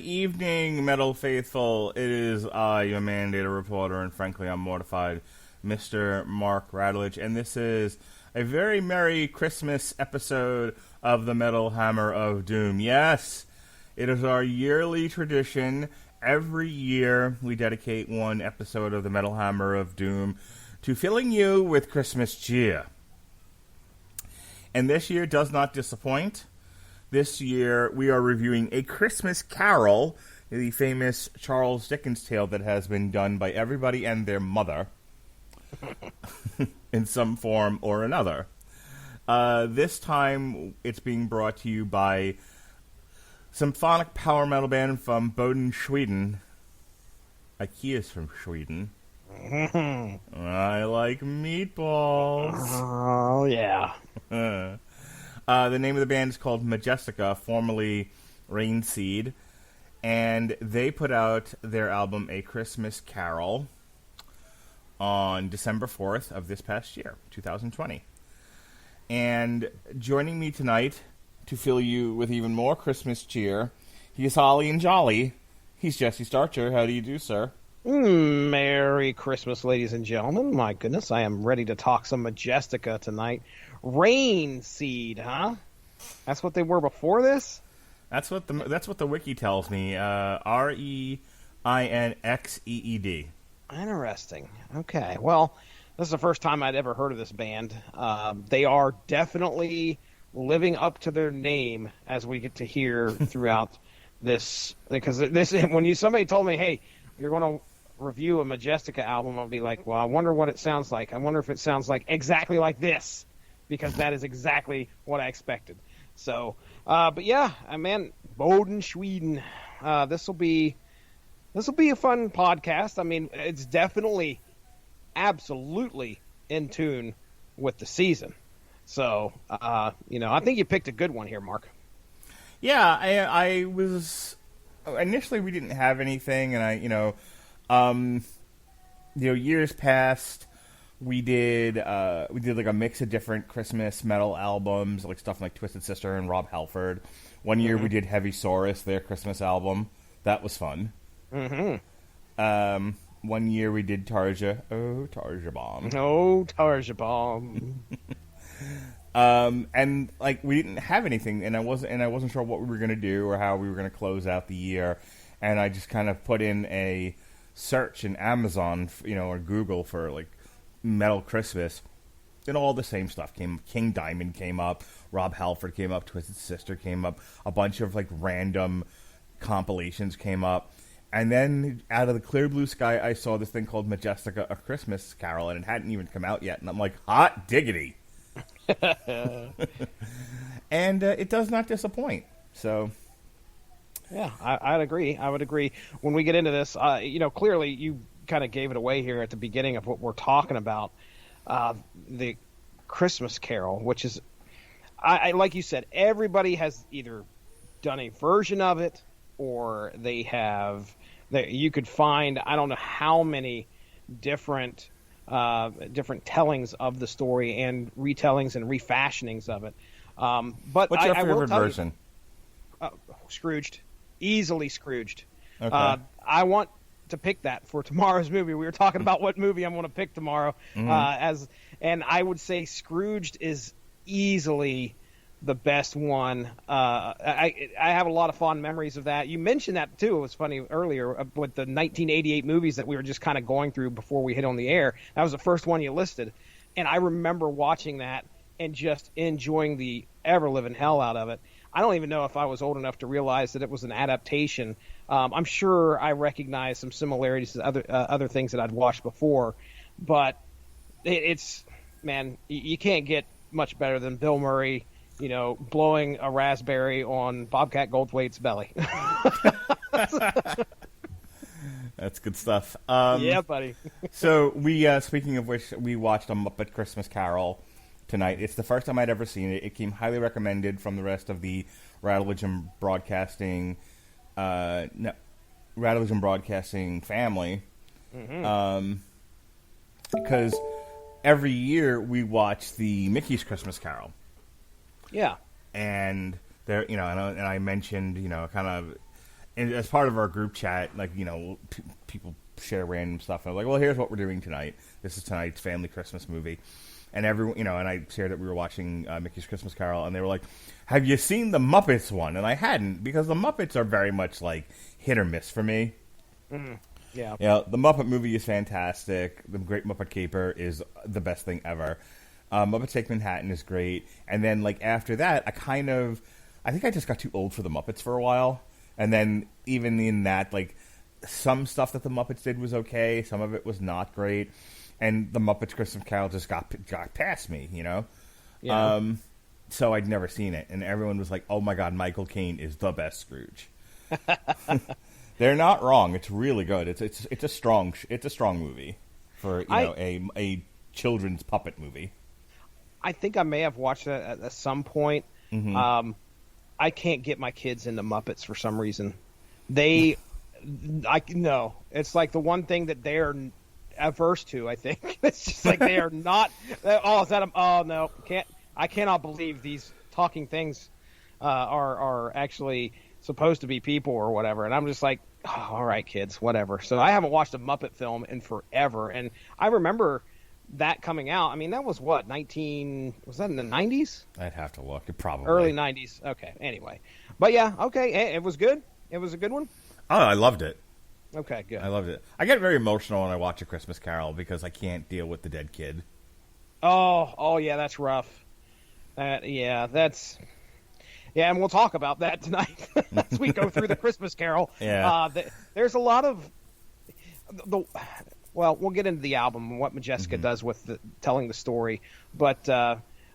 evening, Metal Faithful. It is I, your mandated reporter, and frankly, I'm mortified, Mr. Mark Radulich, and this is a very Merry Christmas episode of the Metal Hammer of Doom. Yes, it is our yearly tradition. Every year, we dedicate one episode of the Metal Hammer of Doom to filling you with Christmas cheer. And this year does not disappoint. This year, we are reviewing A Christmas Carol, the famous Charles Dickens tale that has been done by everybody and their mother in some form or another. This time, it's being brought to you by symphonic power metal band from Boden, Sweden. IKEA's from Sweden. I like meatballs. Oh, yeah. The name of the band is called Majestica, formerly ReinXeed, and they put out their album A Christmas Carol on December 4th of this past year, 2020. And joining me tonight to fill you with even more Christmas cheer, he's holly and jolly. He's Jesse Starcher. How do you do, sir? Merry Christmas, ladies and gentlemen. My goodness, I am ready to talk some Majestica tonight. ReinXeed, huh? That's what they were before this? That's what the wiki tells me. ReinXeed. Interesting. Okay. Well, this is the first time I'd ever heard of this band. They are definitely living up to their name, as we get to hear throughout this. Because when somebody told me, "Hey, you're going to review a Majestica album," I'll be like, well, I wonder what it sounds like. I wonder if it sounds like exactly like this, because that is exactly what I expected. So, but yeah, man, Boden, Sweden. This will be a fun podcast. I mean, it's definitely, absolutely in tune with the season. So, I think you picked a good one here, Mark. Yeah, I was initially we didn't have anything, and years past, we did like a mix of different Christmas metal albums, like stuff like Twisted Sister and Rob Halford. One year we did Heavy Saurus, their Christmas album. That was fun. Mm-hmm. One year we did Tarja. Oh, Tarja Bomb. Oh, Tarja Bomb. And like we didn't have anything, and I wasn't sure what we were gonna do or how we were gonna close out the year, and I just kind of put in a search in Amazon, or Google for like metal Christmas, and all the same stuff came. King Diamond came up, Rob Halford came up, Twisted Sister came up, a bunch of like random compilations came up, and then out of the clear blue sky, I saw this thing called Majestica, A Christmas Carol, and it hadn't even come out yet, and I'm like, hot diggity. And it does not disappoint. So, yeah, I'd agree. I would agree. When we get into this, clearly you kind of gave it away here at the beginning of what we're talking about, the Christmas Carol, which is, I like you said, everybody has either done a version of it or they have. You could find, I don't know how many different tellings of the story and retellings and refashionings of it. But what's your favorite version? Scrooged. Easily Scrooged. Okay. I want to pick that for tomorrow's movie. We were talking about what movie I'm going to pick tomorrow. Mm-hmm. And I would say Scrooged is easily the best one. I have a lot of fond memories of that. You mentioned that too. It was funny earlier with the 1988 movies that we were just kind of going through before we hit on the air. That was the first one you listed, and I remember watching that and just enjoying the ever living hell out of it. I don't even know if I was old enough to realize that it was an adaptation. I'm sure I recognize some similarities to other things that I'd watched before, but it's, man, you can't get much better than Bill Murray, blowing a raspberry on Bobcat Goldthwait's belly. That's good stuff. Yeah, buddy. So we, speaking of which, we watched A Muppet Christmas Carol tonight. It's the first time I'd ever seen it. It came highly recommended from the rest of the Radulich and Broadcasting, family, because every year we watch the Mickey's Christmas Carol. Yeah, and there, and I mentioned, kind of and as part of our group chat, like, people share random stuff. And I was like, well, here's what we're doing tonight. This is tonight's family Christmas movie. And everyone, and I shared that we were watching Mickey's Christmas Carol, and they were like, have you seen the Muppets one? And I hadn't, because the Muppets are very much like hit or miss for me. Mm-hmm. Yeah. Yeah, the Muppet movie is fantastic. The Great Muppet Caper is the best thing ever. Muppets Take Manhattan is great. And then, like, after that, I think I just got too old for the Muppets for a while. And then even in that, like, some stuff that the Muppets did was okay. Some of it was not great. And the Muppets Christmas Carol just got past me, Yeah. So I'd never seen it. And everyone was like, oh, my God, Michael Caine is the best Scrooge. They're not wrong. It's really good. It's a strong movie for a children's puppet movie. I think I may have watched it at some point. Mm-hmm. I can't get my kids into Muppets for some reason. No, it's like the one thing that they're averse to. I think it's just like they are not. Oh, is that? Oh no, can't. I cannot believe these talking things are actually supposed to be people or whatever. And I'm just like, oh, all right, kids, whatever. So I haven't watched a Muppet film in forever, and I remember that coming out. I mean, that was what, was that in the 90s? I'd have to look. Probably. Early 90s. Okay, anyway. But yeah, okay, it was good. It was a good one? Oh, I loved it. Okay, good. I loved it. I get very emotional when I watch A Christmas Carol because I can't deal with the dead kid. Oh yeah, that's rough. Yeah, and we'll talk about that tonight as we go through the Christmas Carol. Yeah. There's a lot of well, we'll get into the album and what Majestica does with telling the story. But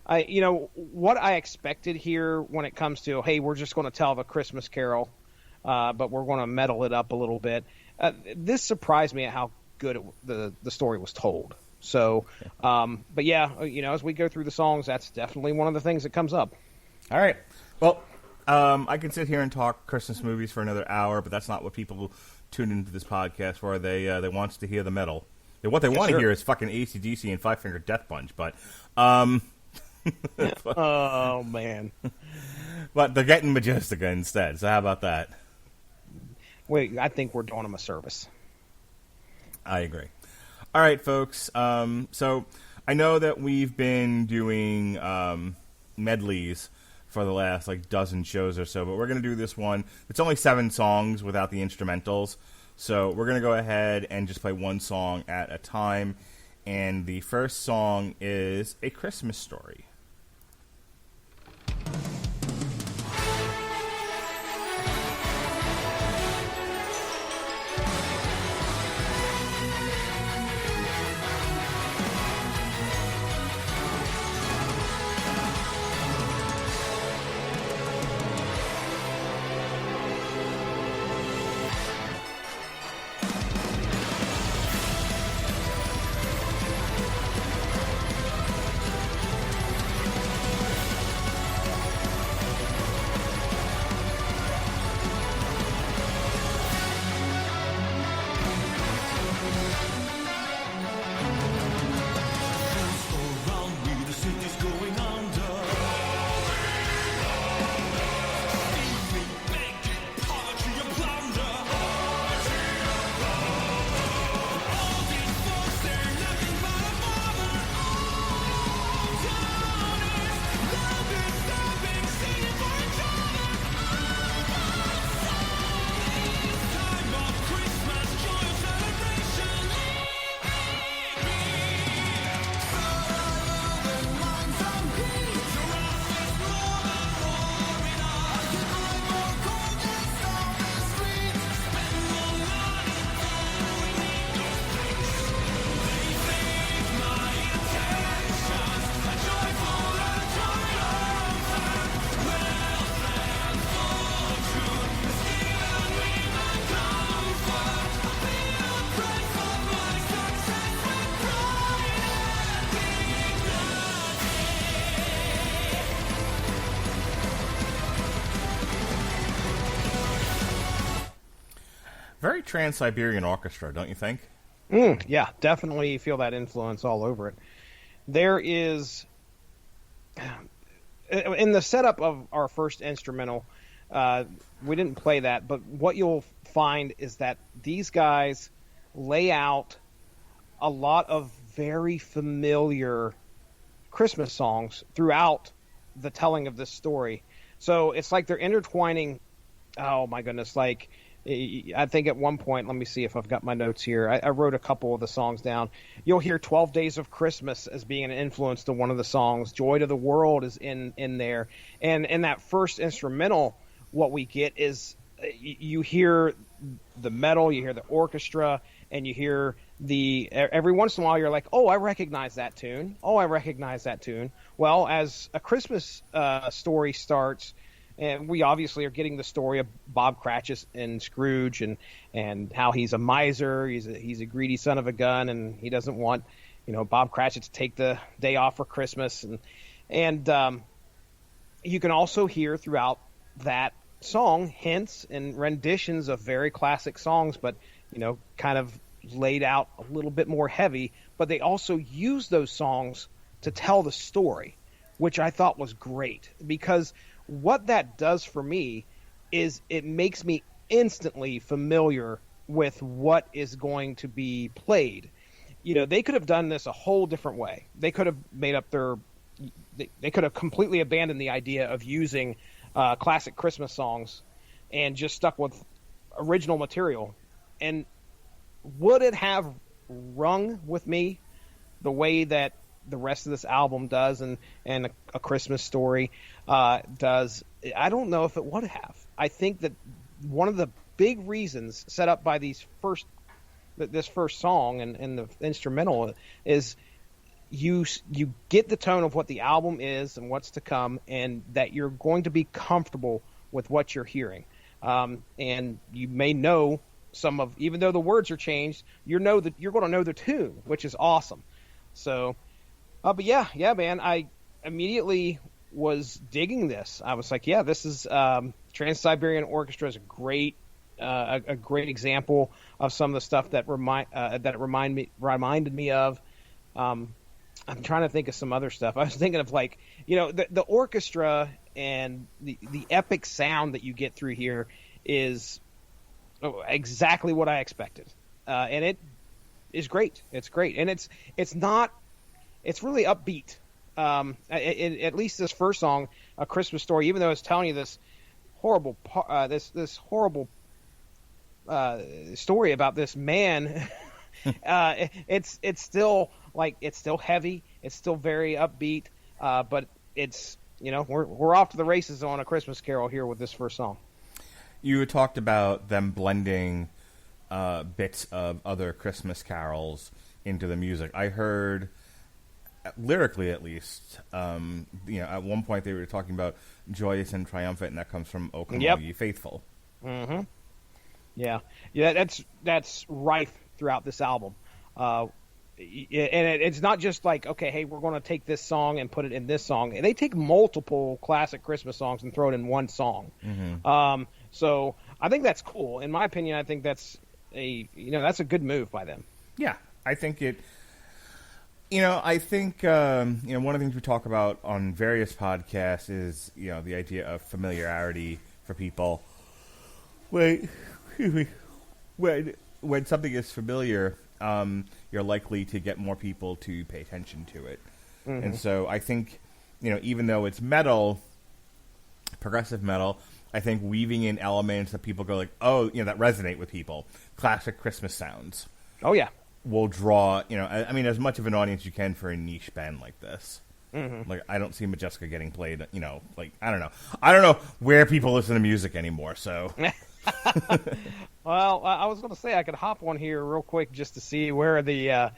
what I expected here when it comes to, hey, we're just going to tell the Christmas Carol, but we're going to metal it up a little bit. This surprised me at how good the story was told. So, but yeah, as we go through the songs, that's definitely one of the things that comes up. All right. Well, I can sit here and talk Christmas movies for another hour, but that's not what people tune into this podcast for. They wants to hear the metal. What they want to hear is fucking AC/DC and Five Finger Death Punch, but oh man. But they're getting Majestica instead. So how about that? Wait, I think we're doing them a service. I agree. All right, folks. So I know that we've been doing medleys for the last dozen shows or so, but we're going to do this one. It's only 7 songs without the instrumentals, so we're going to go ahead and just play one song at a time. And the first song is A Christmas Story. Very Trans-Siberian Orchestra, don't you think? Yeah, definitely feel that influence all over it. There is, in the setup of our first instrumental, We didn't play that, but what you'll find is that these guys lay out a lot of very familiar Christmas songs throughout the telling of this story. So it's like they're intertwining. Oh my goodness! Like I think at one point, let me see if I've got my notes here. I wrote a couple of the songs down. You'll hear 12 Days of Christmas as being an influence to one of the songs. Joy to the World is in there. And in that first instrumental, what we get is you hear the metal, you hear the orchestra, and you hear every once in a while you're like, oh, I recognize that tune. Oh, I recognize that tune. Well, as a Christmas story starts, and we obviously are getting the story of Bob Cratchit and Scrooge and how he's a miser, he's a greedy son of a gun, and he doesn't want, Bob Cratchit to take the day off for Christmas. And you can also hear throughout that song hints and renditions of very classic songs, but, kind of laid out a little bit more heavy. But they also use those songs to tell the story, which I thought was great, because what that does for me is it makes me instantly familiar with what is going to be played. They could have done this a whole different way. They could have made up they could have completely abandoned the idea of using classic Christmas songs and just stuck with original material. And would it have rung with me the way that the rest of this album does and a Christmas Story does? I don't know if it would have. I think that one of the big reasons set up by this first song and the instrumental is you get the tone of what the album is and what's to come, and that you're going to be comfortable with what you're hearing. And you may know even though the words are changed, you're going to know the tune, which is awesome. So, but yeah, man, I immediately was digging this. I was like, yeah, this is Trans-Siberian Orchestra is a great example of some of the stuff that it reminded me of. I'm trying to think of some other stuff. I was thinking of the orchestra and the epic sound that you get through here is exactly what I expected, and it is great. It's great, and it's really upbeat. At least this first song, A Christmas Story, even though it's telling you this horrible story about this man, it's still heavy. It's still very upbeat, but it's we're off to the races on A Christmas Carol here with this first song. You talked about them blending bits of other Christmas carols into the music. I heard, lyrically at least, at one point they were talking about joyous and triumphant, and that comes from O Come All Ye Faithful. Mm-hmm. Yeah, that's rife throughout this album. And it's not just like, okay, hey, we're going to take this song and put it in this song. They take multiple classic Christmas songs and throw it in one song. Mm-hmm. So I think that's cool. In my opinion, I think that's that's a good move by them. Yeah, I think it. I think one of the things we talk about on various podcasts is the idea of familiarity for people. When something is familiar, you're likely to get more people to pay attention to it. Mm-hmm. And so I think, even though it's metal, progressive metal, I think weaving in elements that people go like, oh, that resonate with people, classic Christmas sounds. Oh, yeah. Will draw, as much of an audience you can for a niche band like this. Mm-hmm. Like, I don't see Majestica getting played, I don't know. I don't know where people listen to music anymore, so... Well, I was going to say I could hop on here real quick just to see can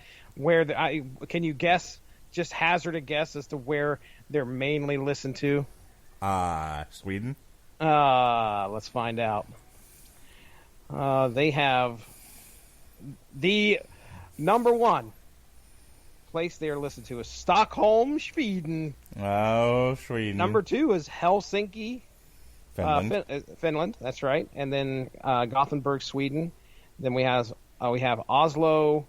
you guess, just hazard a guess as to where they're mainly listened to? Sweden? Let's find out. They have the number one place they are listened to is Stockholm, Sweden. Oh, Sweden. Number two is Helsinki, Finland. Finland, that's right. And then Gothenburg, Sweden. Then we have Oslo,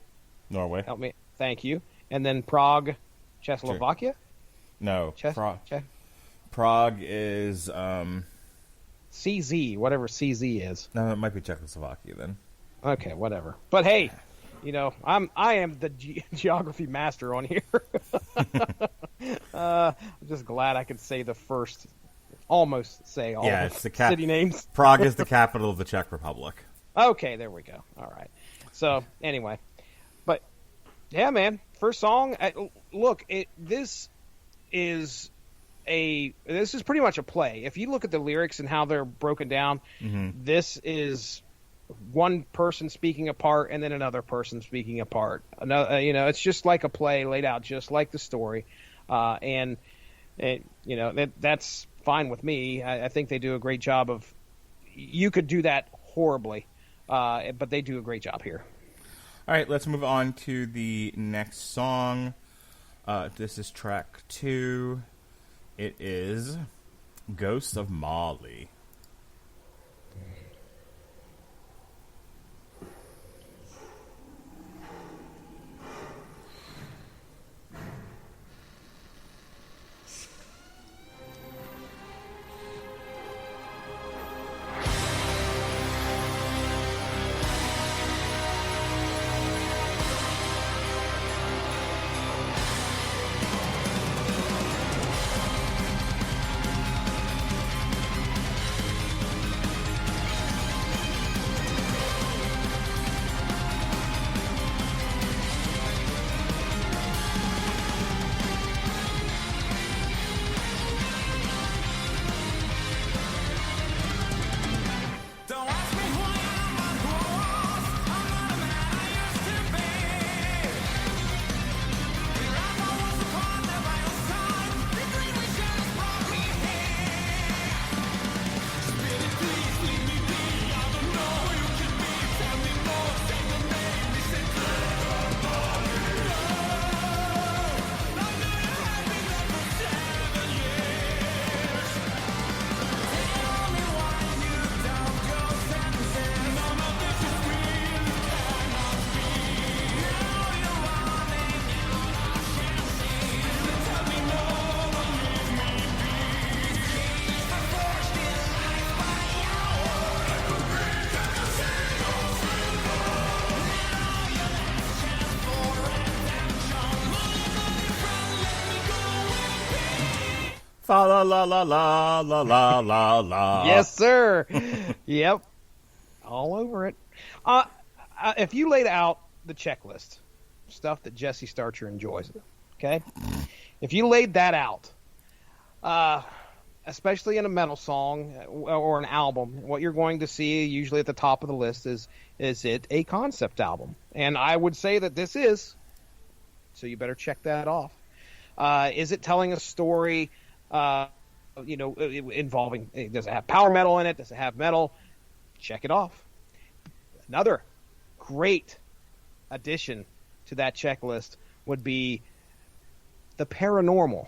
Norway. Help me, thank you. And then Prague, Czechoslovakia. No, Prague is CZ, whatever CZ is. No, it might be Czechoslovakia then. Okay, whatever. But hey, I am the geography master on here. I'm just glad I could say almost say all it's the city names. Prague is the capital of the Czech Republic. Okay, there we go. All right. So anyway, but yeah, man, first song. Look, this is pretty much a play. If you look at the lyrics and how they're broken down, this is one person speaking a part and then another person speaking a part. It's just like a play laid out, just like the story, and that's fine with me. I think they do a great job of. You could do that horribly, but they do a great job here. All right, let's move on to the next song. This is track 2. It is Ghosts of Mali. Fa la la la la la la la la. Yes, sir. Yep. All over it. If you laid out the checklist, stuff that Jesse Starcher enjoys, okay? If you laid that out, especially in a metal song or an album, what you're going to see usually at the top of the list is it a concept album? And I would say that this is, so you better check that off. Is it telling a story, involving, does it have power metal in it? Does it have metal? Check it off. Another great addition to that checklist would be the paranormal.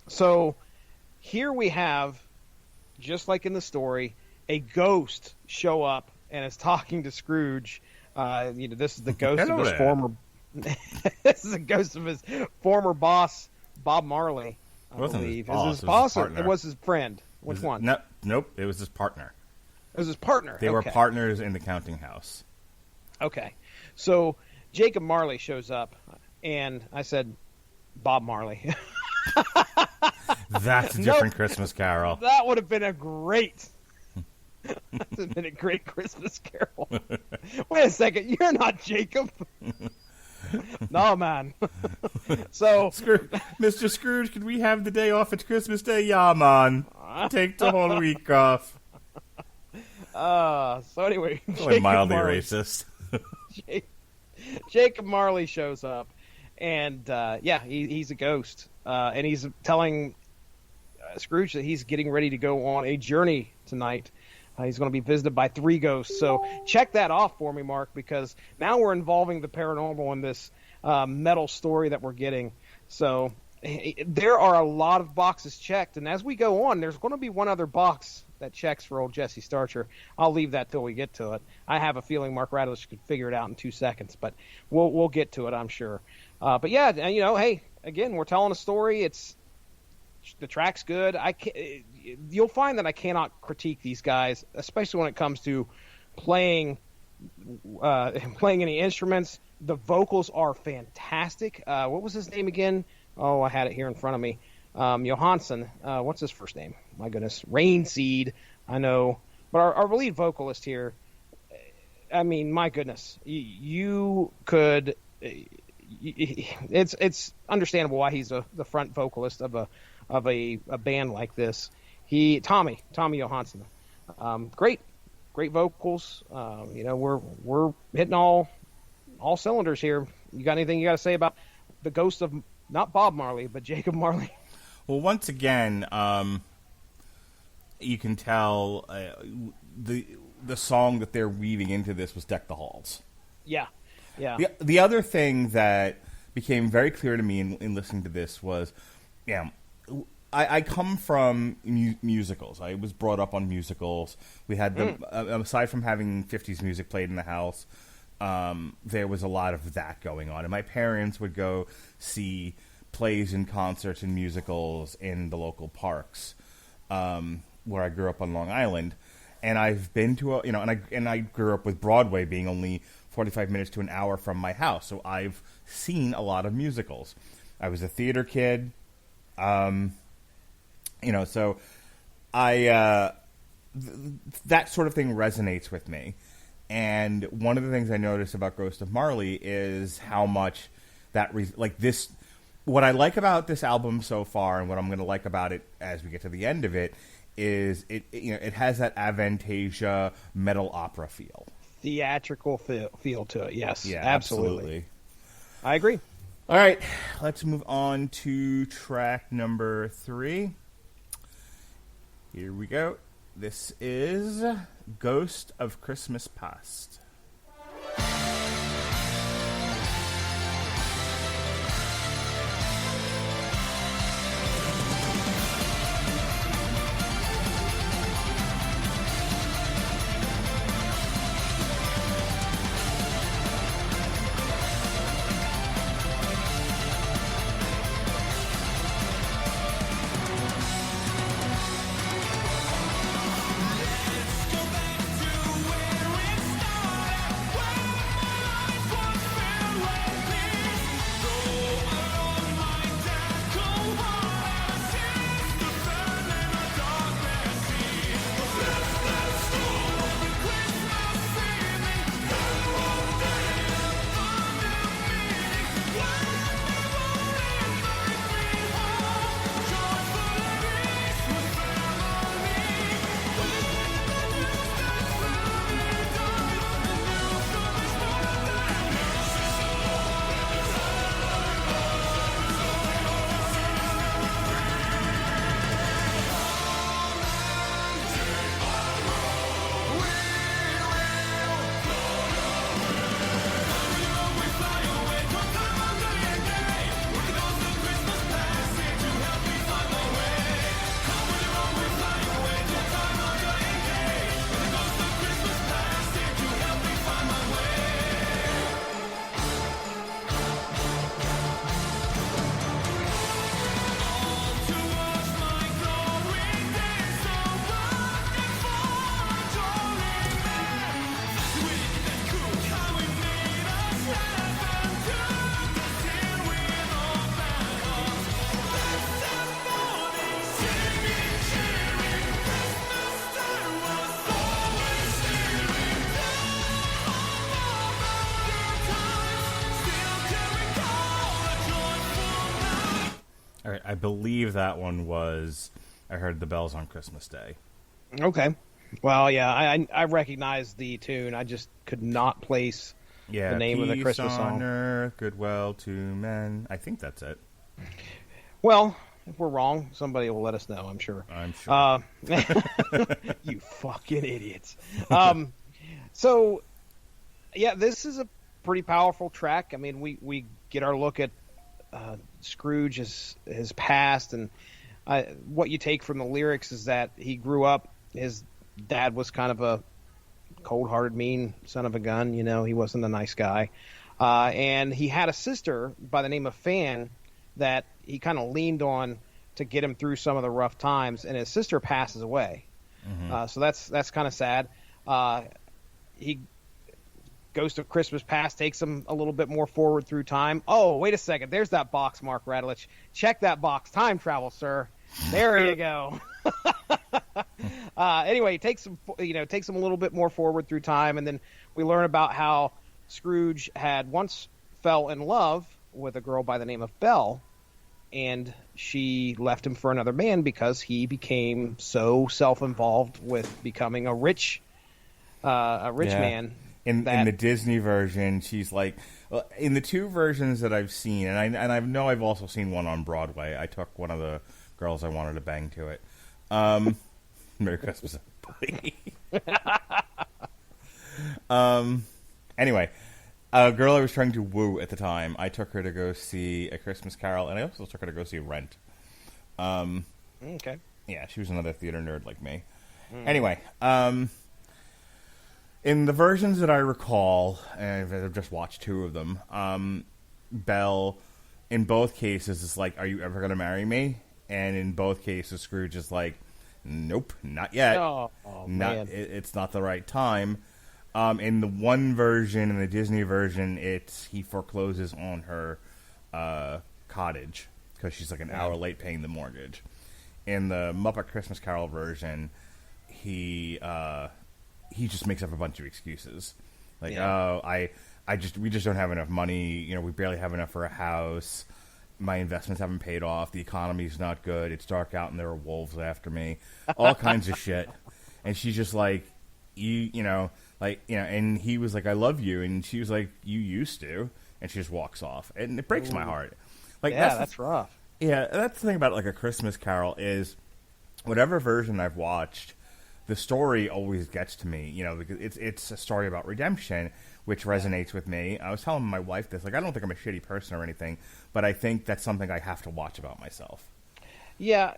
So here we have, just like in the story, a ghost show up and is talking to Scrooge. This is the ghost of his former. This is a ghost of his former boss, Bob Marley. I believe. It was his boss or it was his friend? Which one? Nope. It was his partner. It was his partner. They were partners in the counting house. Okay. So Jacob Marley shows up, and I said, Bob Marley. That's a different Christmas Carol. That would have been a great Christmas Carol. Wait a second. You're not Jacob. No, man. So, Mr. Scrooge, could we have the day off? It's Christmas Day. Yeah, man. Take the whole week off. So anyway, only mildly racist. Jacob Marley shows up, and he's a ghost, and he's telling Scrooge that he's getting ready to go on a journey tonight. He's going to be visited by 3 ghosts. So check that off for me, Mark, because now we're involving the paranormal in this metal story that we're getting. So there are a lot of boxes checked. And as we go on, there's going to be one other box that checks for old Jesse Starcher. I'll leave that till we get to it. I have a feeling Mark Radulich could figure it out in 2 seconds, but we'll get to it, I'm sure. But yeah, hey, again, we're telling a story. The track's good. You'll find that I cannot critique these guys, especially when it comes to playing any instruments. The vocals are fantastic. What was his name again? Oh, I had it here in front of me. Johansson. What's his first name? My goodness. ReinXeed. I know. But our lead vocalist here, I mean, my goodness. You could... It's understandable why he's the front vocalist of a band like this. Tommy Johansson. Great vocals. We're hitting all cylinders here. You got anything you got to say about the ghost of not Bob Marley but Jacob Marley? Well, once again, you can tell the song that they're weaving into this was "Deck the Halls." Yeah. The other thing that became very clear to me in listening to this was, I come from musicals. I was brought up on musicals. We had aside from having 50s music played in the house, there was a lot of that going on. And my parents would go see plays and concerts and musicals in the local parks where I grew up on Long Island. And I've been to I grew up with Broadway being only 45 minutes to an hour from my house. So I've seen a lot of musicals. I was a theater kid. So that sort of thing resonates with me. And one of the things I noticed about Ghost of Marley is how much that what I like about this album so far, and what I'm going to like about it as we get to the end of it, is it has that Avantasia metal opera feel. Theatrical feel to it, yes. Yeah, absolutely. I agree. All right, let's move on to track number 3. Here we go. This is Ghost of Christmas Past. All right, I believe that one was I Heard the Bells on Christmas Day. Okay. Well, yeah, I recognize the tune. I just could not place the name of the Christmas song. Peace on earth, goodwill to men. I think that's it. Well, if we're wrong, somebody will let us know, I'm sure. I'm sure. You fucking idiots. So, yeah, this is a pretty powerful track. I mean, we get our look at Scrooge, his past, and what you take from the lyrics is that he grew up, his dad was kind of a cold-hearted, mean son of a gun. You know, he wasn't a nice guy. And he had a sister by the name of Fan that he kind of leaned on to get him through some of the rough times, and his sister passes away. So that's kind of sad. He goes to Christmas Past, takes him a little bit more forward through time. Oh, wait a second. There's that box, Mark Radulich. Check that box. Time travel, sir. There you go. Anyway, he takes him a little bit more forward through time, and then we learn about how Scrooge had once fell in love with a girl by the name of Belle, and she left him for another man because he became so self-involved with becoming a rich man. In the Disney version, she's like, in the two versions that I've seen, and I know I've also seen one on Broadway. I took one of the girls I wanted to bang to it. Merry Christmas, everybody. Anyway, a girl I was trying to woo at the time, I took her to go see A Christmas Carol, and I also took her to go see Rent. Okay. Yeah, she was another theater nerd like me. Anyway, in the versions that I recall, and I've just watched two of them, Belle, in both cases, is like, "Are you ever going to marry me?" And in both cases, Scrooge is like, "Nope, not yet. Man. It's not the right time." In the one version, in the Disney version, he forecloses on her cottage because she's like an hour late paying the mortgage. In the Muppet Christmas Carol version, he just makes up a bunch of excuses, like, we just don't have enough money. We barely have enough for a house. My investments haven't paid off. The economy's not good. It's dark out and there are wolves after me. All kinds of shit. And she's just like, and he was like, "I love you," and she was like, "You used to," and she just walks off, and it breaks my heart. Like, that's rough. Yeah, that's the thing about like A Christmas Carol is, whatever version I've watched, the story always gets to me. Because it's a story about redemption, which resonates with me. I was telling my wife this, like, I don't think I'm a shitty person or anything, but I think that's something I have to watch about myself. Yeah,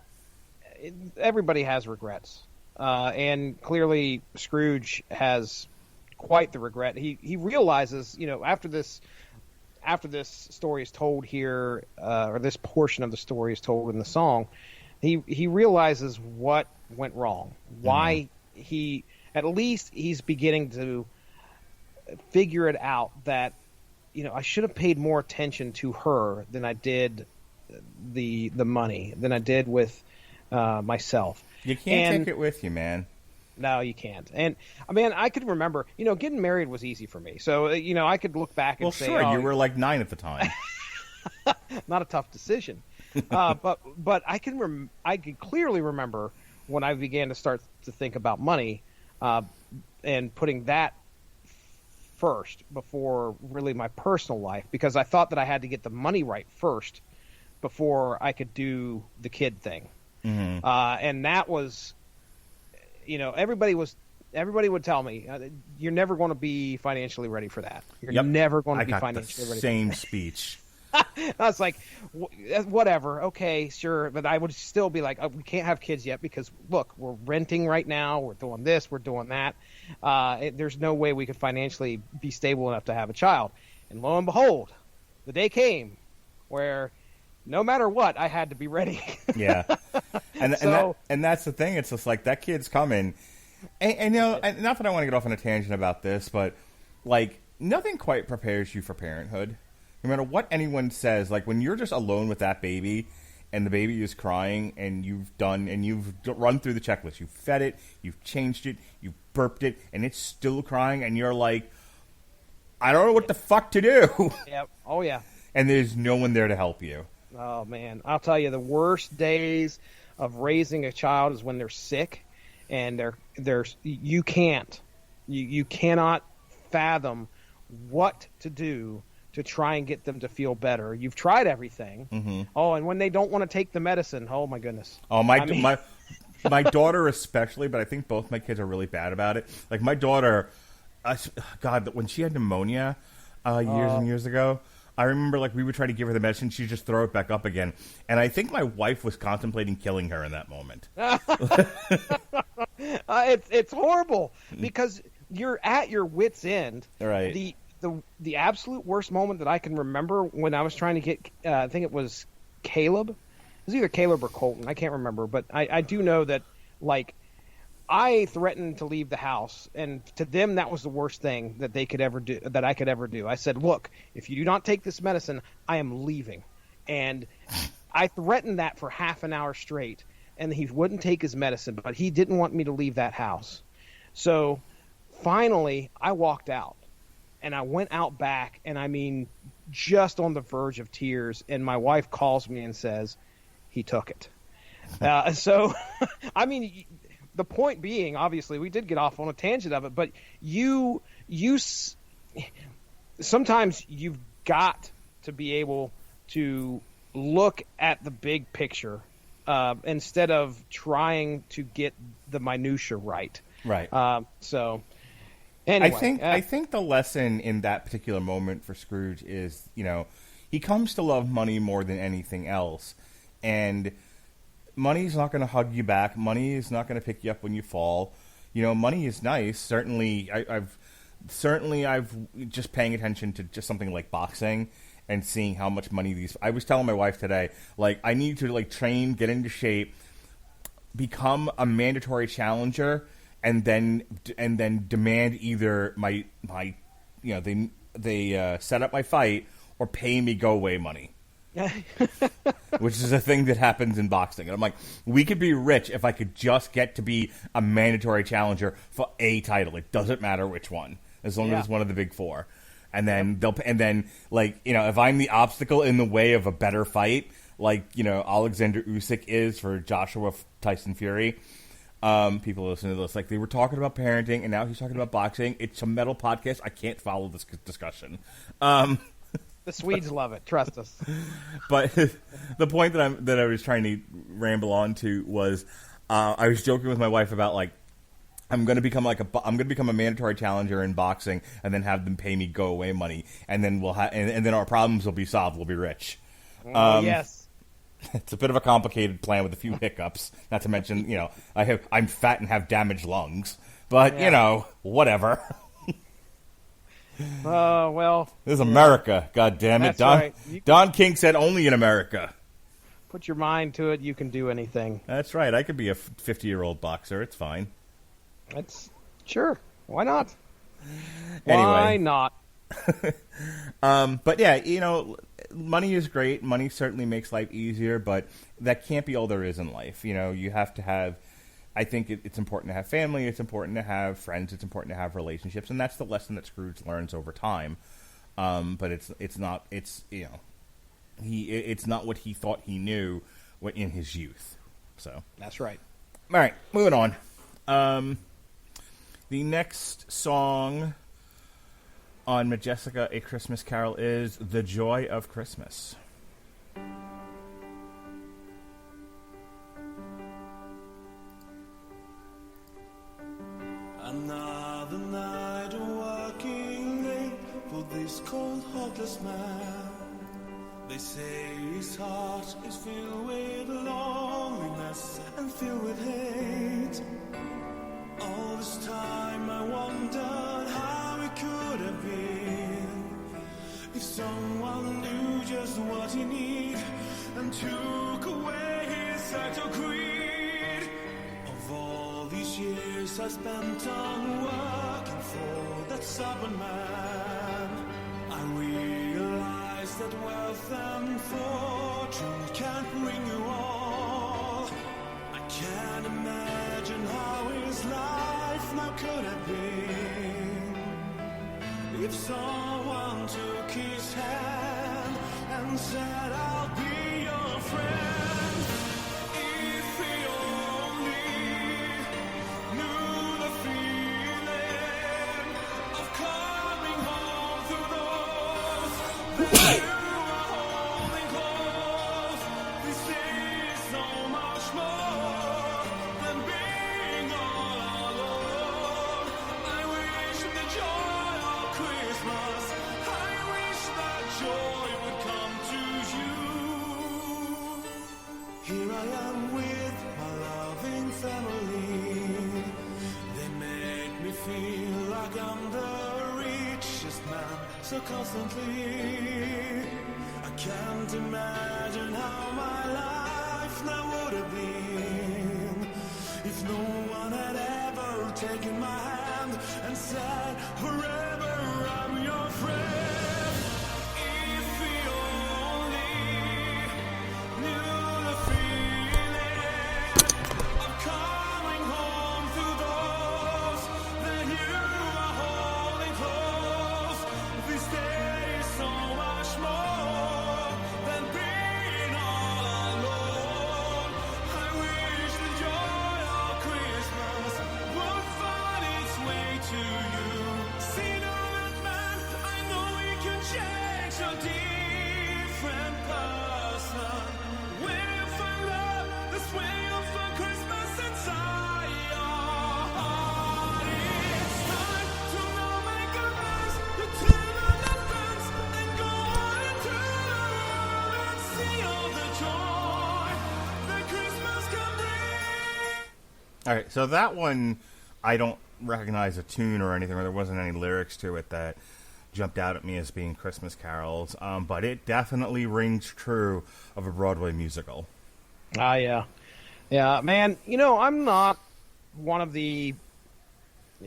everybody has regrets. And clearly Scrooge has quite the regret. He realizes, after this story is told here, or this portion of the story is told in the song, he realizes what went wrong. Why he's beginning to figure it out that, I should have paid more attention to her than I did the money, than I did with myself. You can't take it with you, man. No, you can't. And, I could remember, getting married was easy for me. So, I could look back and say, you were like 9 at the time. Not a tough decision. But I can clearly remember when I began to start to think about money, and putting that first before really my personal life, because I thought that I had to get the money right first before I could do the kid thing. Mm-hmm. And that was, everybody would tell me, you're never going to be financially ready for that. You're never going to be financially ready. Same speech. I was like, whatever, okay, sure, but I would still be like, we can't have kids yet because, look, we're renting right now, we're doing this, we're doing that. There's no way we could financially be stable enough to have a child. And lo and behold, the day came where no matter what, I had to be ready. Yeah, and that's the thing. It's just like, that kid's coming, and not that I want to get off on a tangent about this, but like, nothing quite prepares you for parenthood. No matter what anyone says, like, when you're just alone with that baby, and the baby is crying, and you've run through the checklist, you've fed it, you've changed it, you've burped it, and it's still crying, and you're like, I don't know what the fuck to do. Yep. Oh yeah. And there's no one there to help you. Oh man, I'll tell you, the worst days of raising a child is when they're sick, and you cannot fathom what to do to try and get them to feel better. You've tried everything. Mm-hmm. Oh, and when they don't want to take the medicine, oh my goodness. Oh, my daughter especially, but I think both my kids are really bad about it. Like, my daughter, God, when she had pneumonia years and years ago, I remember, like, we would try to give her the medicine, she'd just throw it back up again. And I think my wife was contemplating killing her in that moment. It's horrible because you're at your wit's end. Right. The absolute worst moment that I can remember when I was trying to get, I think it was Caleb, was either Caleb or Colton. I can't remember, but I do know that, like, I threatened to leave the house, and to them that was the worst thing that they could ever do, that I could ever do. I said, look, if you do not take this medicine, I am leaving. And I threatened that for half an hour straight, and he wouldn't take his medicine, but he didn't want me to leave that house. So finally I walked out, and I went out back, and I mean, just on the verge of tears, and my wife calls me and says, he took it. So, I mean, the point being, obviously, we did get off on a tangent of it, but sometimes you've got to be able to look at the big picture instead of trying to get the minutia right. Right. So, anyway, I think the lesson in that particular moment for Scrooge is, you know, he comes to love money more than anything else, and money's not going to hug you back. Money is not going to pick you up when you fall. You know, money is nice. Certainly, I've just paying attention to just something like boxing and seeing how much money I was telling my wife today, like, I need to, like, train, get into shape, become a mandatory challenger, and then demand either my you know, they set up my fight or pay me go away money. Which is a thing that happens in boxing. And I'm like, we could be rich if I could just get to be a mandatory challenger for a title. It doesn't matter which one, as long as it's one of the big four. And then like, you know, if I'm the obstacle in the way of a better fight, like, you know, Alexander Usyk is for Joshua Tyson Fury. People listen to this like they were talking about parenting, and now he's talking about boxing. It's a metal podcast. I can't follow this discussion. The Swedes love it. Trust us. But the point that I was trying to ramble on to was, I was joking with my wife about, like, I'm going to become a mandatory challenger in boxing, and then have them pay me go away money, and then and then our problems will be solved. We'll be rich. Yes. It's a bit of a complicated plan with a few hiccups. Not to mention, you know, I'm fat and have damaged lungs, but you know, whatever. Well, this is America. God damn it, Don. Right. Don King said, "Only in America." Put your mind to it. You can do anything. That's right. I could be a 50-year-old boxer. It's fine. Sure. Why not? Anyway. Why not? But yeah, you know, money is great. Money certainly makes life easier, but that can't be all there is in life. You know, you have to have. I think it's important to have family. It's important to have friends. It's important to have relationships, and that's the lesson that Scrooge learns over time. But it's not. It's, you know, it's not what he thought he knew in his youth. So that's right. All right, moving on. The next song on Majestica, A Christmas Carol, is "The Joy of Christmas." Another night of working late for this cold, heartless man. They say his heart is filled with loneliness and filled with hate. All this time I wondered how it could have been if someone knew just what he needed and took away his sight of greed. Of all these years I spent on working for that stubborn man, I realized that wealth and fortune can't bring you all. I can't imagine how his life now could have been if someone took his hand and said, I'll be your friend. If he only knew the feeling of coming home through those that you are holding close. This is so much more than being all alone. I wish the joy of Christmas, I wish that joy would come to you. Here I am with my loving family. They make me feel like I'm the richest man so constantly. I can't imagine how my life life now would have been if no one had ever taken my hand and said, forever I'm your friend. If we only knew the feeling of coming home to those that you are holding close, this day is so much more than being all alone. I wish the joy of Christmas would find its way to you. See now that man, I know we can change a different person. When you find love, the swing of a Christmas inside your heart. It's time to now make amends, to turn on the fence and go out into the world and see all the joy that Christmas can bring. All right, so that one, I don't recognize a tune or anything, or there wasn't any lyrics to it that jumped out at me as being Christmas carols, but it definitely rings true of a Broadway musical. Yeah. Yeah, man, you know, I'm not one of the...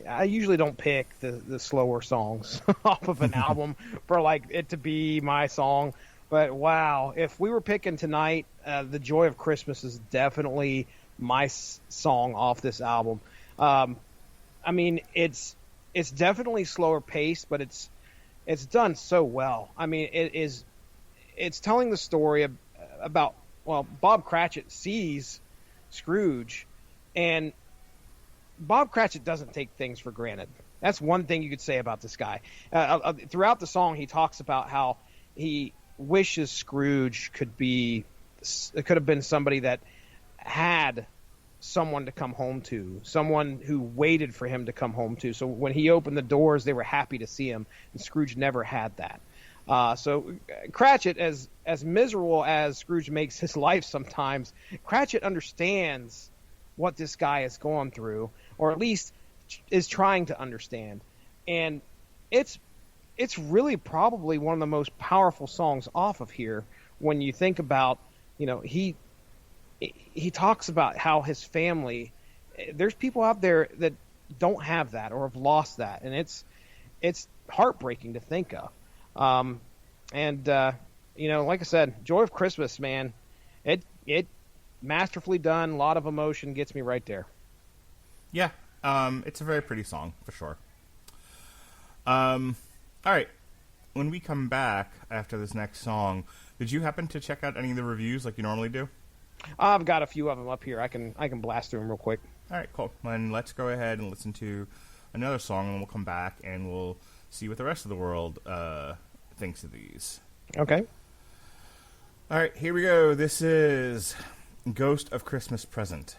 I usually don't pick the slower songs off of an album for, like, it to be my song. But, wow, if we were picking tonight, The Joy of Christmas is definitely my song off this album. I mean, it's definitely slower paced, but it's done so well. I mean, it's telling the story about, well, Bob Cratchit sees Scrooge, and Bob Cratchit doesn't take things for granted. That's one thing you could say about this guy. Throughout the song, he talks about how he wishes Scrooge could have been somebody that had someone to come home to, someone who waited for him to come home to. So when he opened the doors, they were happy to see him, and Scrooge never had that. So Cratchit, as miserable as Scrooge makes his life sometimes, Cratchit understands what this guy is going through, or at least is trying to understand. And it's really probably one of the most powerful songs off of here when you think about, you know, he talks about how his family, there's people out there that don't have that or have lost that, and it's heartbreaking to think of. You know, like I said, Joy of Christmas, man, it masterfully done. A lot of emotion, gets me right there. Yeah, it's a very pretty song, for sure. All right, when we come back after this next song, did you happen to check out any of the reviews like you normally do? I've got a few of them up here. I can blast through them real quick. All right, cool. Then let's go ahead and listen to another song, and we'll come back and we'll see what the rest of the world thinks of these. Okay. All right, here we go. This is Ghost of Christmas Present.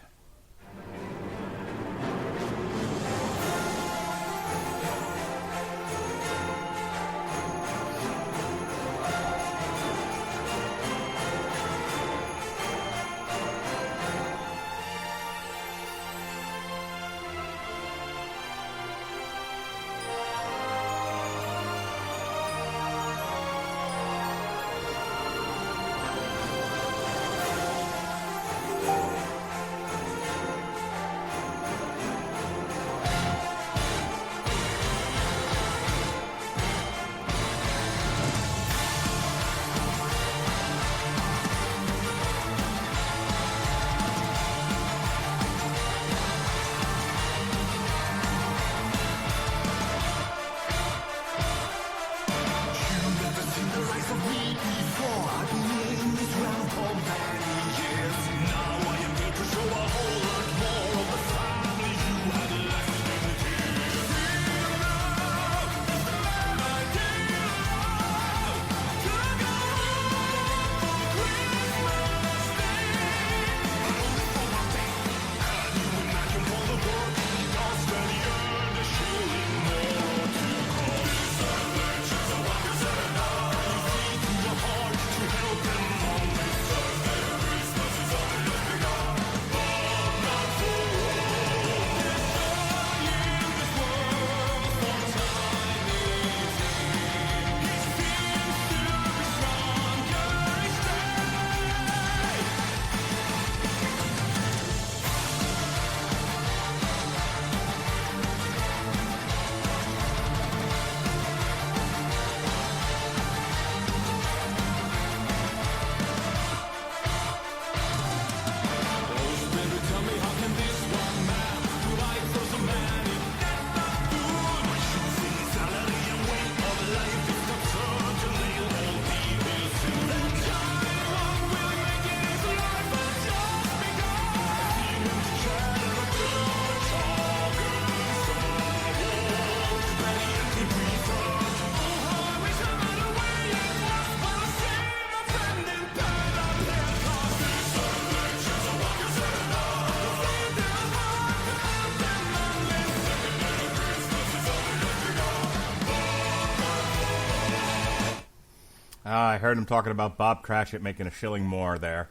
I heard him talking about Bob Cratchit making a shilling more there.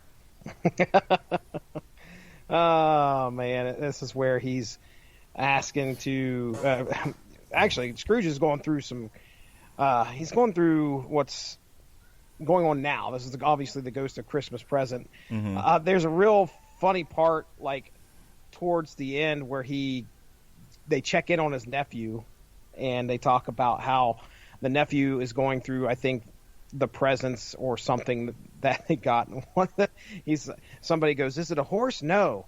Oh man, this is where he's asking to. Actually, Scrooge is going through some. He's going through what's going on now. This is obviously the Ghost of Christmas Present. Mm-hmm. There's a real funny part, like towards the end, where they check in on his nephew, and they talk about how the nephew is going through, I think, the presents or something that they got. Somebody goes, "Is it a horse?" No.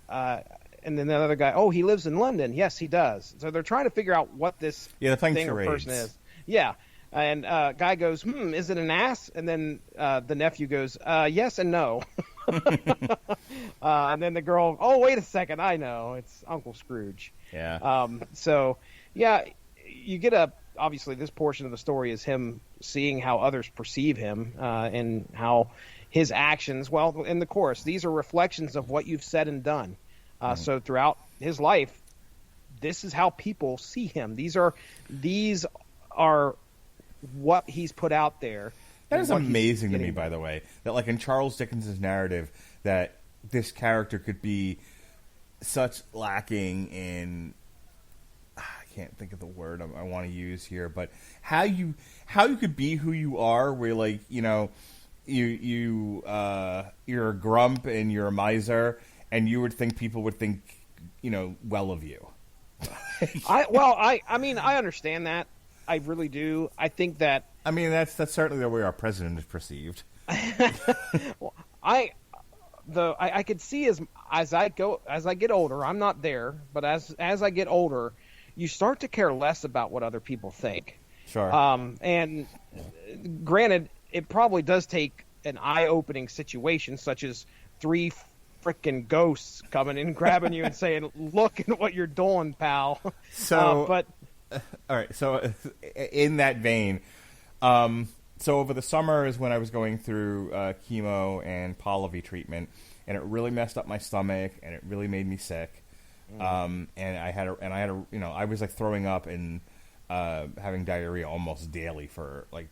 And then the other guy, "Oh, he lives in London." "Yes, he does." So they're trying to figure out what this they're playing thing charades. or person is. Yeah. And guy goes, "Is it an ass?" And then the nephew goes, "Yes and no." And then the girl, "Oh, wait a second, I know. It's Uncle Scrooge." Yeah. So, yeah, you get obviously this portion of the story is him seeing how others perceive him and how his actions, well, in the chorus, these are reflections of what you've said and done. So throughout his life, this is how people see him. These are what he's put out there. That is amazing to me, by the way, that like in Charles Dickens' narrative, that this character could be such lacking in, I can't think of the word I want to use here, but how you could be who you are, where like, you know, you're a grump and you're a miser, and you would think people would think, you know, well of you. I mean, I understand that. I really do. I think that. I mean, that's certainly the way our president is perceived. Well, I could see as I get older. I'm not there, but as I get older, you start to care less about what other people think. Sure. And granted, it probably does take an eye-opening situation, such as 3 freaking ghosts coming in, grabbing you, and saying, "Look at what you're doing, pal." So, but. All right. So, in that vein, so over the summer is when I was going through chemo and Polivy treatment, and it really messed up my stomach, and it really made me sick. And I had you know, I was like throwing up and having diarrhea almost daily for like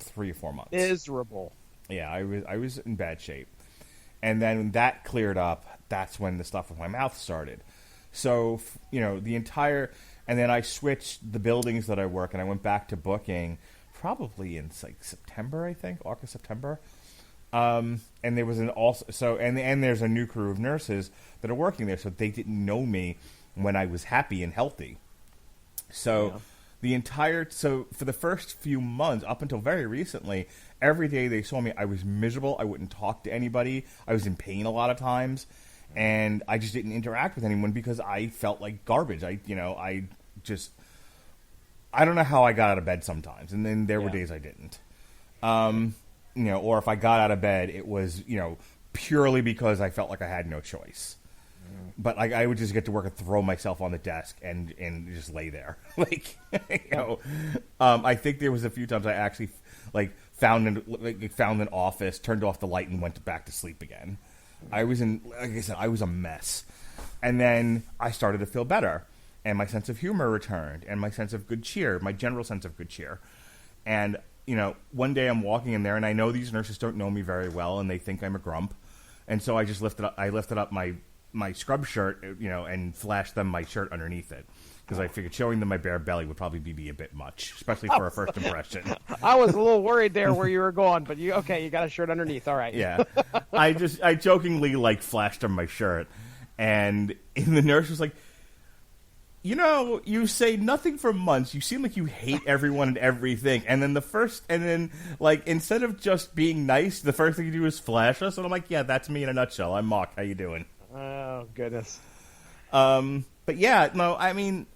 3 or 4 months. Miserable. Yeah, I was in bad shape, and then when that cleared up, that's when the stuff with my mouth started. So, you know, and then I switched the buildings that I work, and I went back to booking probably in like September, I think, August, September. And there was and there's a new crew of nurses that are working there, so they didn't know me when I was happy and healthy. So so for the first few months, up until very recently, every day they saw me, I was miserable. I wouldn't talk to anybody. I was in pain a lot of times. And I just didn't interact with anyone because I felt like garbage. I don't know how I got out of bed sometimes, and then there were days I didn't. You know, or if I got out of bed, it was, you know, purely because I felt like I had no choice. But like I would just get to work and throw myself on the desk and just lay there, like, you know. I think there was a few times I actually like found an office, turned off the light, and went back to sleep again. I was like I said, I was a mess. And then I started to feel better, and my sense of humor returned, and my sense of good cheer, my general sense of good cheer. And, you know, one day I'm walking in there, and I know these nurses don't know me very well, and they think I'm a grump. And so I just lifted up my scrub shirt, you know, and flashed them my shirt underneath it. Because I figured showing them my bare belly would probably be a bit much, especially for a first impression. I was a little worried there where you were going, but you got a shirt underneath. All right. Yeah. I jokingly, like, flashed them my shirt. And the nurse was like, "You know, you say nothing for months. You seem like you hate everyone and everything. And then, like, instead of just being nice, the first thing you do is flash us." And I'm like, "Yeah, that's me in a nutshell. I'm Mark. How you doing?" Oh, goodness. But yeah, no, I mean,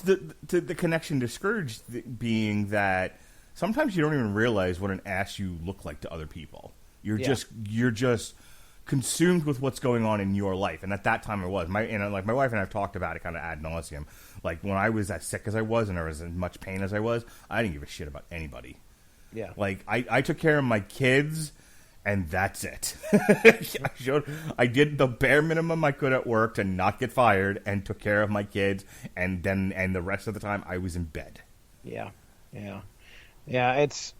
the connection to Scrooge being that sometimes you don't even realize what an ass you look like to other people. You're just consumed with what's going on in your life, and at that time it was my wife and I have talked about it kind of ad nauseum. Like when I was as sick as I was and I was in much pain as I was, I didn't give a shit about anybody. Yeah, like I took care of my kids, and that's it. I did the bare minimum I could at work to not get fired, and took care of my kids, and the rest of the time I was in bed. Yeah. It's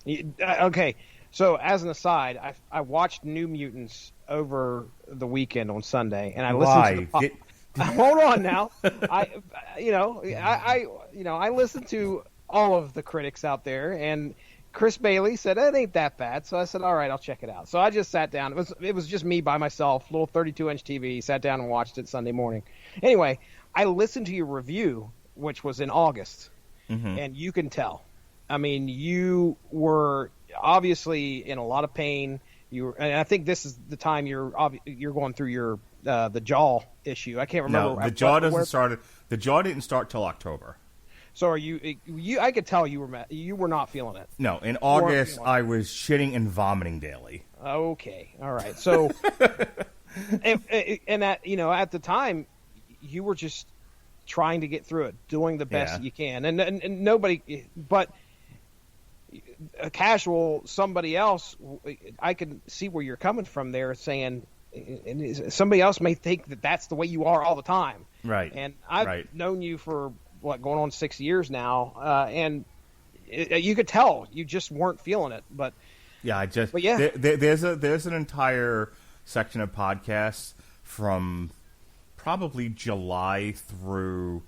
Okay, so as an aside, I watched New Mutants over the weekend on Sunday, and I listened to the Hold on now. I listened to all of the critics out there, and Chris Bailey said it ain't that bad. So I said, all right, I'll check it out. So I just sat down. It was just me by myself, little 32-inch TV. Sat down and watched it Sunday morning. Anyway, I listened to your review, which was in August, and you can tell. I mean, you were obviously in a lot of pain. And I think this is the time you're going through your the jaw issue. I can't remember. No, the jaw doesn't start. The jaw didn't start till October. So are you? I could tell you were not feeling it. No, in August I was shitting and vomiting daily. Okay, all right. So, and that at the time, you were just trying to get through it, doing the best you can, and nobody, but a casual somebody else, I can see where you're coming from there, saying somebody else may think that that's the way you are all the time, right? And I've known you for going on 6 years now, and you could tell you just weren't feeling it. But there's an entire section of podcasts from probably July through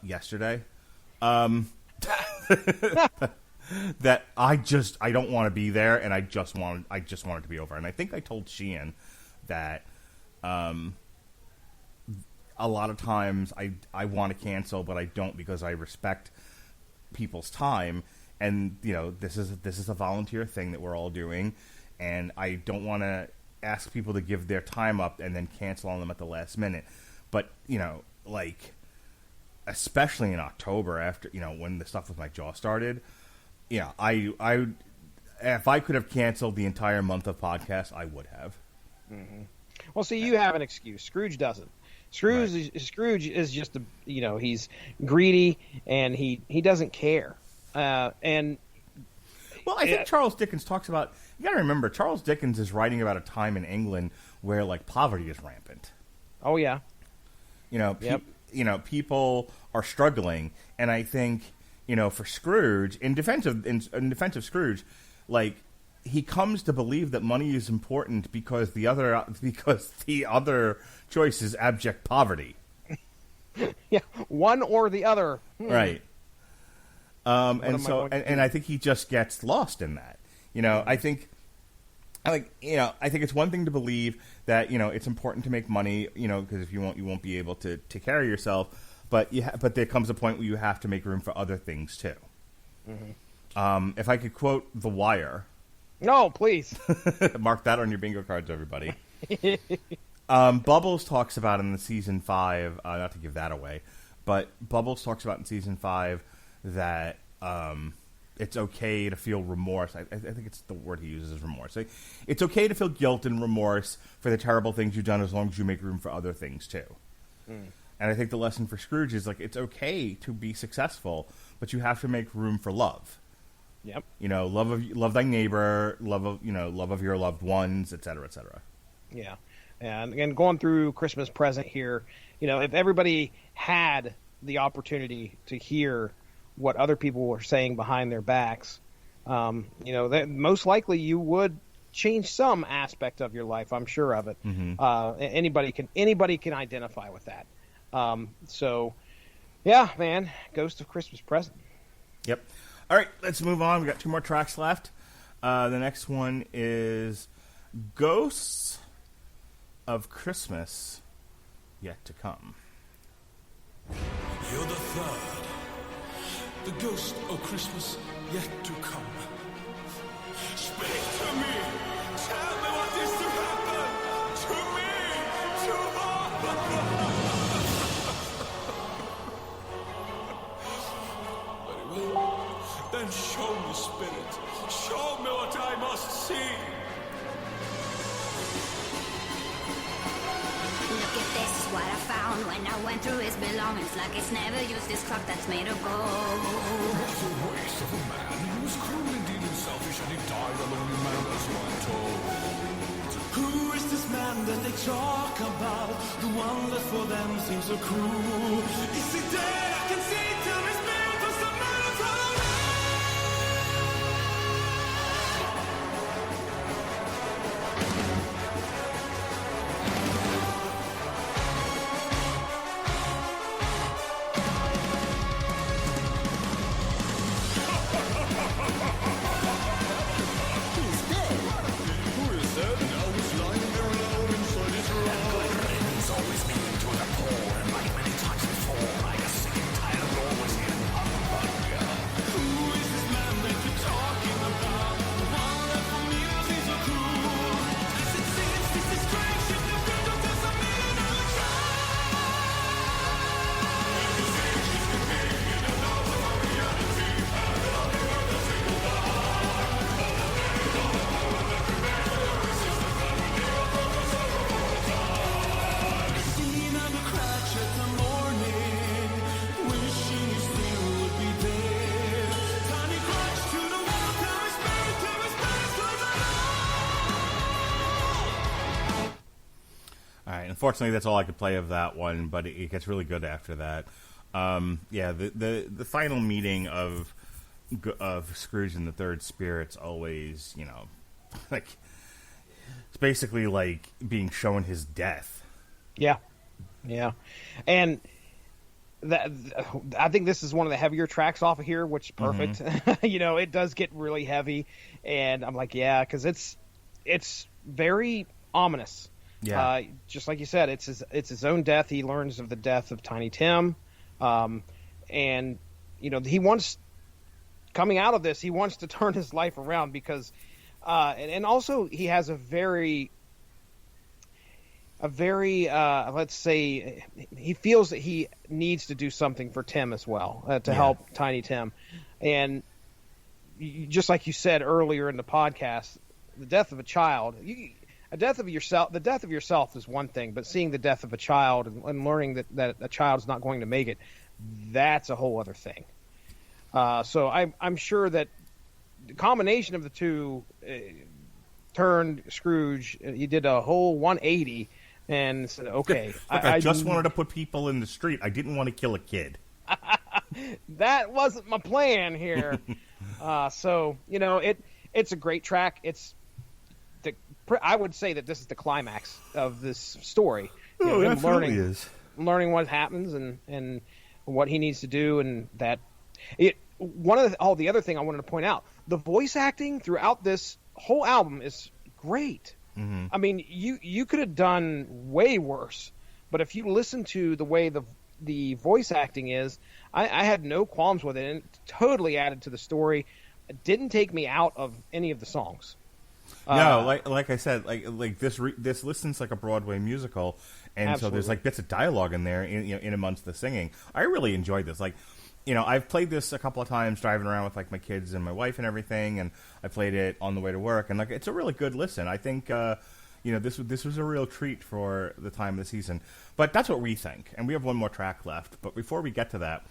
yesterday that I don't want to be there, and I just want it to be over. And I think I told Sheehan that a lot of times I want to cancel, but I don't, because I respect people's time, and this is a volunteer thing that we're all doing, and I don't want to ask people to give their time up and then cancel on them at the last minute. But especially in October, after when the stuff with my jaw started, I if I could have canceled the entire month of podcasts, I would have. Mm-hmm. Well, see, you have an excuse. Scrooge doesn't. Scrooge is just he's greedy, and he doesn't care. I think Charles Dickens talks about. You got to remember, Charles Dickens is writing about a time in England where poverty is rampant. Oh yeah. People are struggling, and I think for Scrooge, in defense of Scrooge, he comes to believe that money is important because the other choice is abject poverty. Yeah, one or the other. Right. And I think he just gets lost in that. I think it's one thing to believe that it's important to make money, because if you won't be able to take care of yourself. But there comes a point where you have to make room for other things too. Mm-hmm. If I could quote The Wire. No, please. Mark that on your bingo cards, everybody. Bubbles talks about in the season 5, not to give that away, but Bubbles talks about in season 5 that it's okay to feel remorse. I think it's the word he uses is remorse. It's okay to feel guilt and remorse for the terrible things you've done, as long as you make room for other things too. Mm. And I think the lesson for Scrooge is it's okay to be successful, but you have to make room for love. Yep. Love thy neighbor, love of your loved ones, et cetera, et cetera. Yeah. And going through Christmas present here, if everybody had the opportunity to hear what other people were saying behind their backs, that most likely you would change some aspect of your life. I'm sure of it. Mm-hmm. Anybody can identify with that. So, yeah, man, Ghost of Christmas Present. Yep. All right, let's move on. We got 2 more tracks left. The next one is Ghosts of Christmas Yet to Come. You're the third, the ghost of Christmas yet to come. Speak to me. Tell me what is to happen to me, to Very well. Then show me, spirit. Show me what I must see. Look at this, is what I found when I went through his belongings. Like it's never used this truck that's made of gold. What a waste of a man. He was cruel indeed and selfish, and he died a lonely man, as one told. Who is this man that they talk about? The one that for them seems so cruel. Is he dead? I can see. Tell me, spirit, what's the matter? Unfortunately, that's all I could play of that one, but it gets really good after that. The final meeting of Scrooge and the Third Spirit's always, like, it's basically like being shown his death. Yeah, and I think this is one of the heavier tracks off of here, which is perfect. Mm-hmm. It does get really heavy, and I'm like, yeah, because it's very ominous. Yeah, just like you said, it's his own death. He learns of the death of Tiny Tim, and he wants, coming out of this, he wants to turn his life around because, and also he has a very let's say, he feels that he needs to do something for Tim as well, to help Tiny Tim. And just like you said earlier in the podcast, the death of a child, the death of yourself is one thing, but seeing the death of a child and learning that a child's not going to make it, that's a whole other thing. So I'm sure that the combination of the two turned Scrooge. He did a whole 180 and said, okay. I just wanted to put people in the street. I didn't want to kill a kid. That wasn't my plan here. So, it's a great track. I would say that this is the climax of this story. It really is. Learning what happens and what he needs to do, and that the other thing I wanted to point out, the voice acting throughout this whole album is great. Mm-hmm. I mean, you could have done way worse, but if you listen to the way the voice acting is, I had no qualms with it, and it totally added to the story. It didn't take me out of any of the songs. No, like I said, like this listens like a Broadway musical, and Absolutely. So there's like bits of dialogue in there, in amongst the singing. I really enjoyed this. Like, I've played this a couple of times driving around with like my kids and my wife and everything, and I played it on the way to work, and like it's a really good listen. I think this was a real treat for the time of the season. But that's what we think, and we have one more track left. But before we get to that,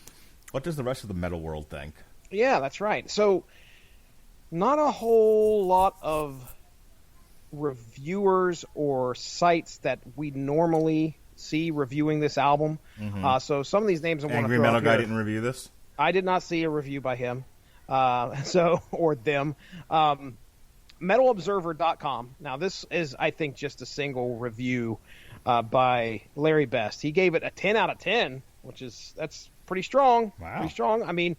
what does the rest of the metal world think? Yeah, that's right. So, not a whole lot of reviewers or sites that we normally see reviewing this album. Mm-hmm. So some of these names I want to Angry throw Metal up Guy here. didn't review this? I did not see a review by him. Or them. MetalObserver.com. Now, this is, I think, just a single review by Larry Best. He gave it a 10 out of 10, that's pretty strong. Wow. Pretty strong. I mean,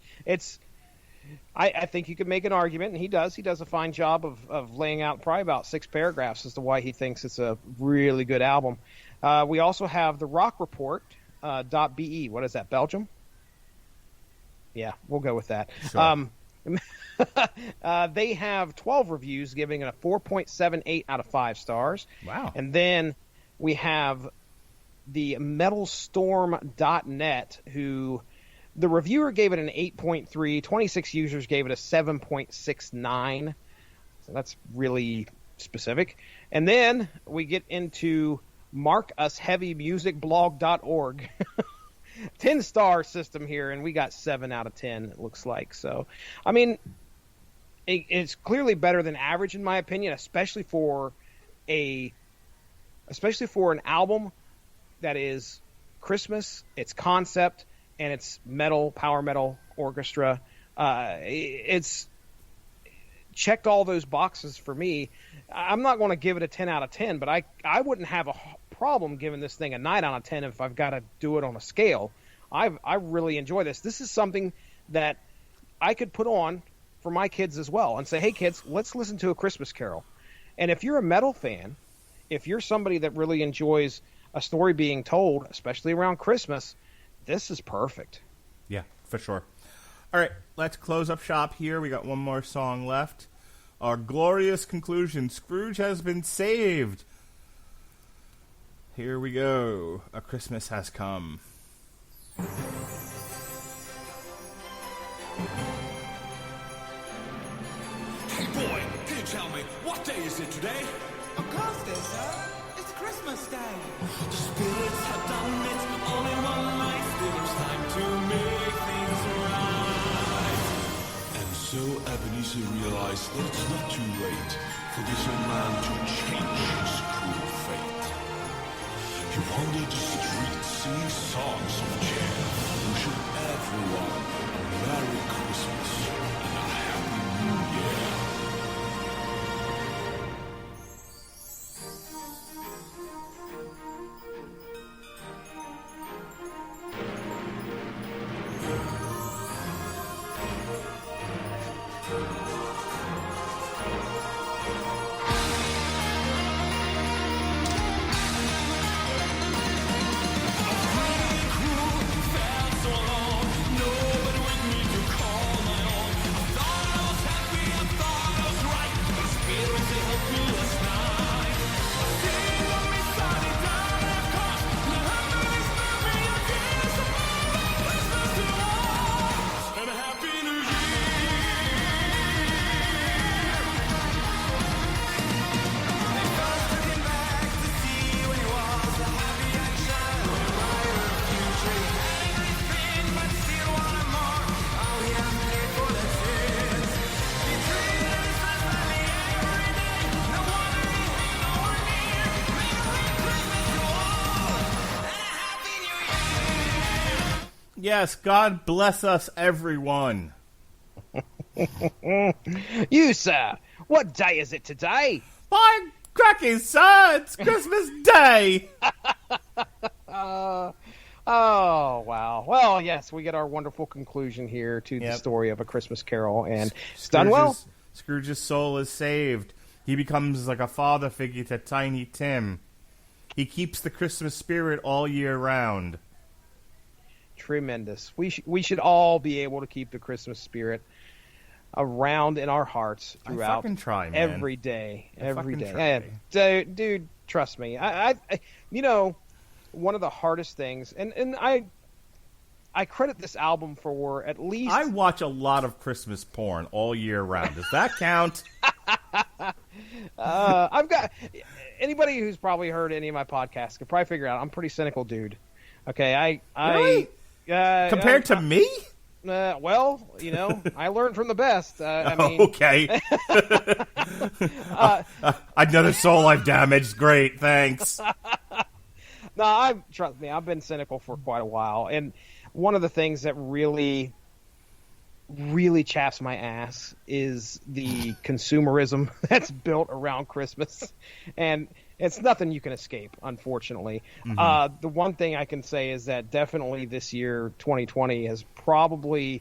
I think you could make an argument, and he does. He does a fine job of laying out probably about 6 paragraphs as to why he thinks it's a really good album. We also have the Rock Report, .be. What is that, Belgium? Yeah, we'll go with that. Sure. They have 12 reviews, giving it a 4.78 out of 5 stars. Wow. And then we have the metalstorm.net, who the reviewer gave it an 8.3. 26 users gave it a 7.69. So that's really specific. And then we get into markusheavymusicblog.org. 10-star system here, and we got 7 out of 10, it looks like. So, I mean, it's clearly better than average in my opinion, especially for an album that is Christmas, it's concept, and it's metal, power metal, orchestra. It's checked all those boxes for me. I'm not going to give it a 10 out of 10, but I wouldn't have a problem giving this thing a 9 out of 10 if I've got to do it on a scale. I really enjoy this. This is something that I could put on for my kids as well and say, hey, kids, let's listen to A Christmas Carol. And if you're a metal fan, if you're somebody that really enjoys a story being told, especially around Christmas, this is perfect. Yeah, for sure. All right, let's close up shop here. We got one more song left. Our glorious conclusion, Scrooge has been saved. Here we go. A Christmas has come. Hey boy, can you tell me, what day is it today? Of course, dear sir. It's Christmas Day. The spirits have done it, all in one night. There's time to make things right. And so Ebenezer realized that it's not too late for this young man to change his cruel fate. He Under the streets sing songs of cheer. Wishing everyone a Merry Christmas and a Happy New Year. And a Happy New Year. Yes, God bless us, everyone. You, sir, what day is it today? By cracky, sir, it's Christmas Day. Oh, wow. Well, yes, we get our wonderful conclusion here to the Yep. story of A Christmas Carol, and it's done well. Scrooge's soul is saved. He becomes like a father figure to Tiny Tim. He keeps the Christmas spirit all year round. Tremendous. We should all be able to keep the Christmas spirit around in our hearts throughout fucking try, man. every day. Every fucking day. try. Dude, trust me. I you know, one of the hardest things, and I credit this album for at least I watch a lot of Christmas porn all year round. Does that count? I've got anybody who's probably heard any of my podcasts could probably figure out I'm a pretty cynical dude. Okay, Really? Compared to me? Well, you know, I learned from the best. I mean, Okay. Another soul I've damaged. Great, thanks. no, trust me, I've been cynical for quite a while, and one of the things that really chaps my ass is the consumerism that's built around Christmas, and it's nothing you can escape, unfortunately. The one thing I can say is that definitely this year, 2020, has probably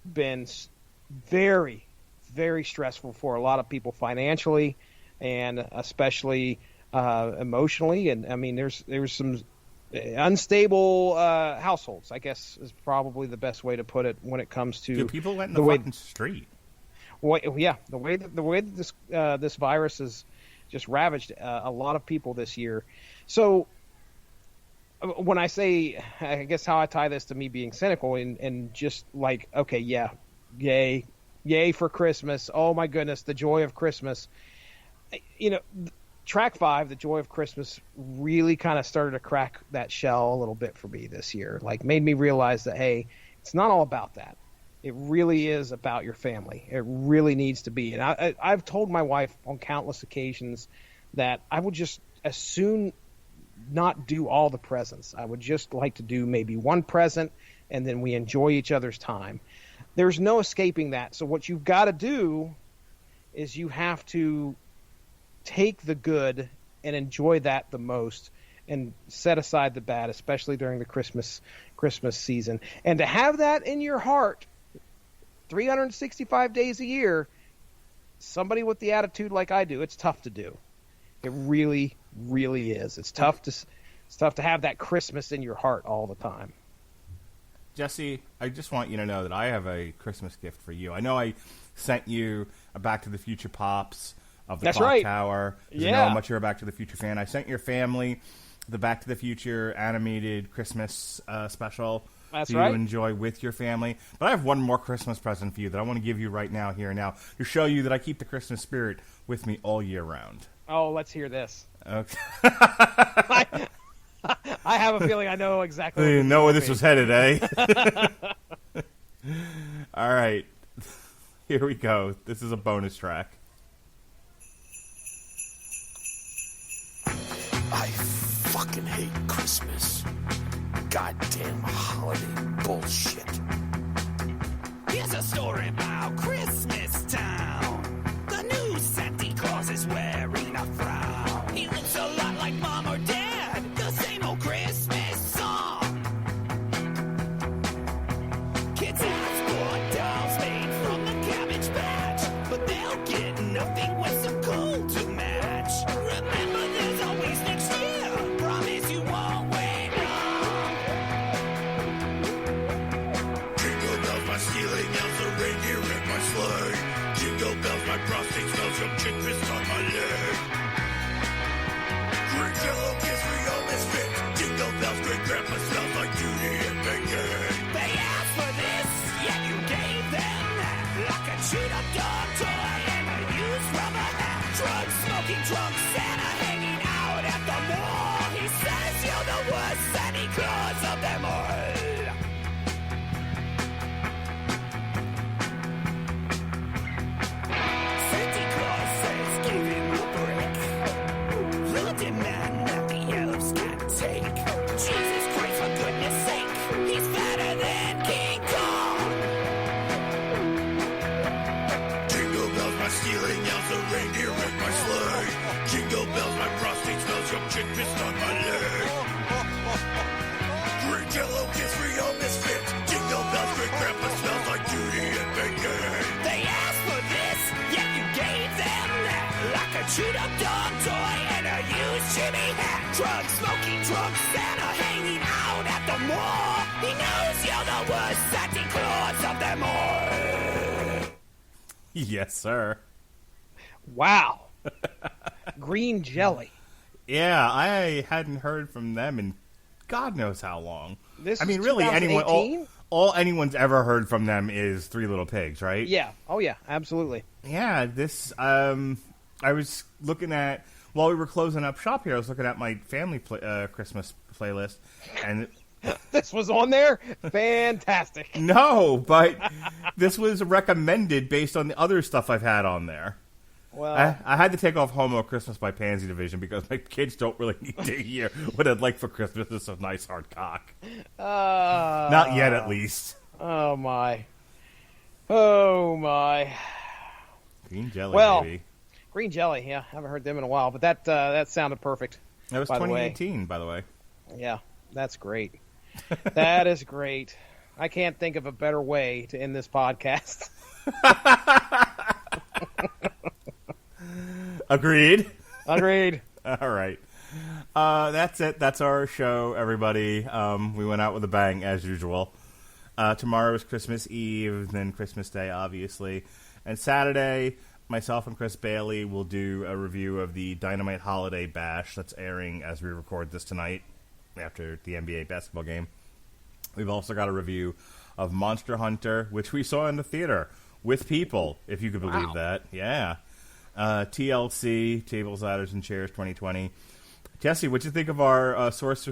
been very, very stressful for a lot of people financially, and especially emotionally. And I mean, there's some unstable households, I guess, is probably the best way to put it when it comes to Dude, people went in the fucking street. Well, yeah, the way that this virus has just ravaged a lot of people this year. So when I say, I guess how I tie this to me being cynical and just like, okay, yeah, yay for Christmas. Oh my goodness, the joy of Christmas. You know, track 5, the joy of Christmas, really kind of started to crack that shell a little bit for me this year. Like, made me realize that, hey, it's not all about that. It really is about your family. It really needs to be. And I've told my wife on countless occasions that I would just as soon not do all the presents. I would just like to do maybe one present, and then we enjoy each other's time. There's no escaping that. So what you've got to do is you have to take the good and enjoy that the most, and set aside the bad, especially during the Christmas season. And to have that in your heart 365 days a year, somebody with the attitude like I do, it's tough to do. It really, really is. It's tough to have that Christmas in your heart all the time. Jesse, I just want you to know that I have a Christmas gift for you. I know I sent you a Back to the Future Pops of the That's Clock right. Tower. I know how much you're a Back to the Future fan. I sent your family the Back to the Future animated Christmas special. That's to right. enjoy with your family. But I have one more Christmas present for you that I want to give you right now, here and now, to show you that I keep the Christmas spirit with me all year round. Oh, let's hear this. Okay. I have a feeling I know exactly. You know where this was headed, eh? All right. Here we go. This is a bonus track. I fucking hate Christmas. Goddamn holiday bullshit. Here's a story about Christmas Town. The new Santa Claus is wearing a frown. He looks a lot like Mom or Dad, the same old Christmas song. Kids ask for dolls made from the Cabbage Patch, but they'll get nothing with some coal to match. Remember, there's always next year. Promise you won't wait long. Jingle bells, my stealing elves, a reindeer in my sleigh. Jingle bells, my prostate smells, young chick fist on my leg. Green jello kiss for your misfit. Jingle bells, great grandpa smells like Judy and bacon. They asked for this, yet you gave them that. Like a chewed-up dog toy and a used rubber hat. Drug-smoking drunk Santa hanging out at the mall. He says you're the worst Santa Claus of them all. Santa Claus says give him a break. The demand that the elves can take. Jesus Christ, for goodness sake, he's fatter than King Kong. Jingle bells, my stealing elves, a reindeer in my sleigh. Jingle bells, my prostate smells, young chick pissed on my leg. Green jello kiss for your misfit. Jingle bells, great grandpa smells like Judy and bacon. They asked for this, yet you gave them that. Like a chewed-up dog toy and a used Jimmy hat. Drug-smoking drunk Santa hanging out at the mall. He knows you're the worst Santa Claus of them all. Yes, sir. Wow. Green jelly. Yeah, I hadn't heard from them in God knows how long. This I mean, is really, anyone 2018? all anyone's ever heard from them is Three Little Pigs, right? Yeah. Oh, yeah. Absolutely. Yeah, this I was looking at while we were closing up shop here. I was looking at my family Christmas playlist, and This was on there? Fantastic. no, but this was recommended based on the other stuff I've had on there. Well, I had to take off Homo Christmas by Pansy Division because my kids don't really need to hear what I'd like for Christmas is a nice hard cock. Not yet, at least. oh, my. Oh, my. Green jelly, Well, baby. Green jelly, yeah. Haven't heard them in a while, but that sounded perfect. That was by the way. 2018, by the way. Yeah, that's great. That is great. I can't think of a better way to end this podcast. Agreed. Agreed. All right. That's it. That's our show, everybody. We went out with a bang, as usual. Tomorrow is Christmas Eve, then Christmas Day, obviously. And Saturday, myself and Chris Bailey will do a review of the Dynamite Holiday Bash that's airing as we record this tonight after the NBA basketball game. We've also got a review of Monster Hunter, which we saw in the theater with people, if you could believe that. Yeah. TLC, Tables, Ladders, and Chairs 2020. Jesse, what'd you think of our source?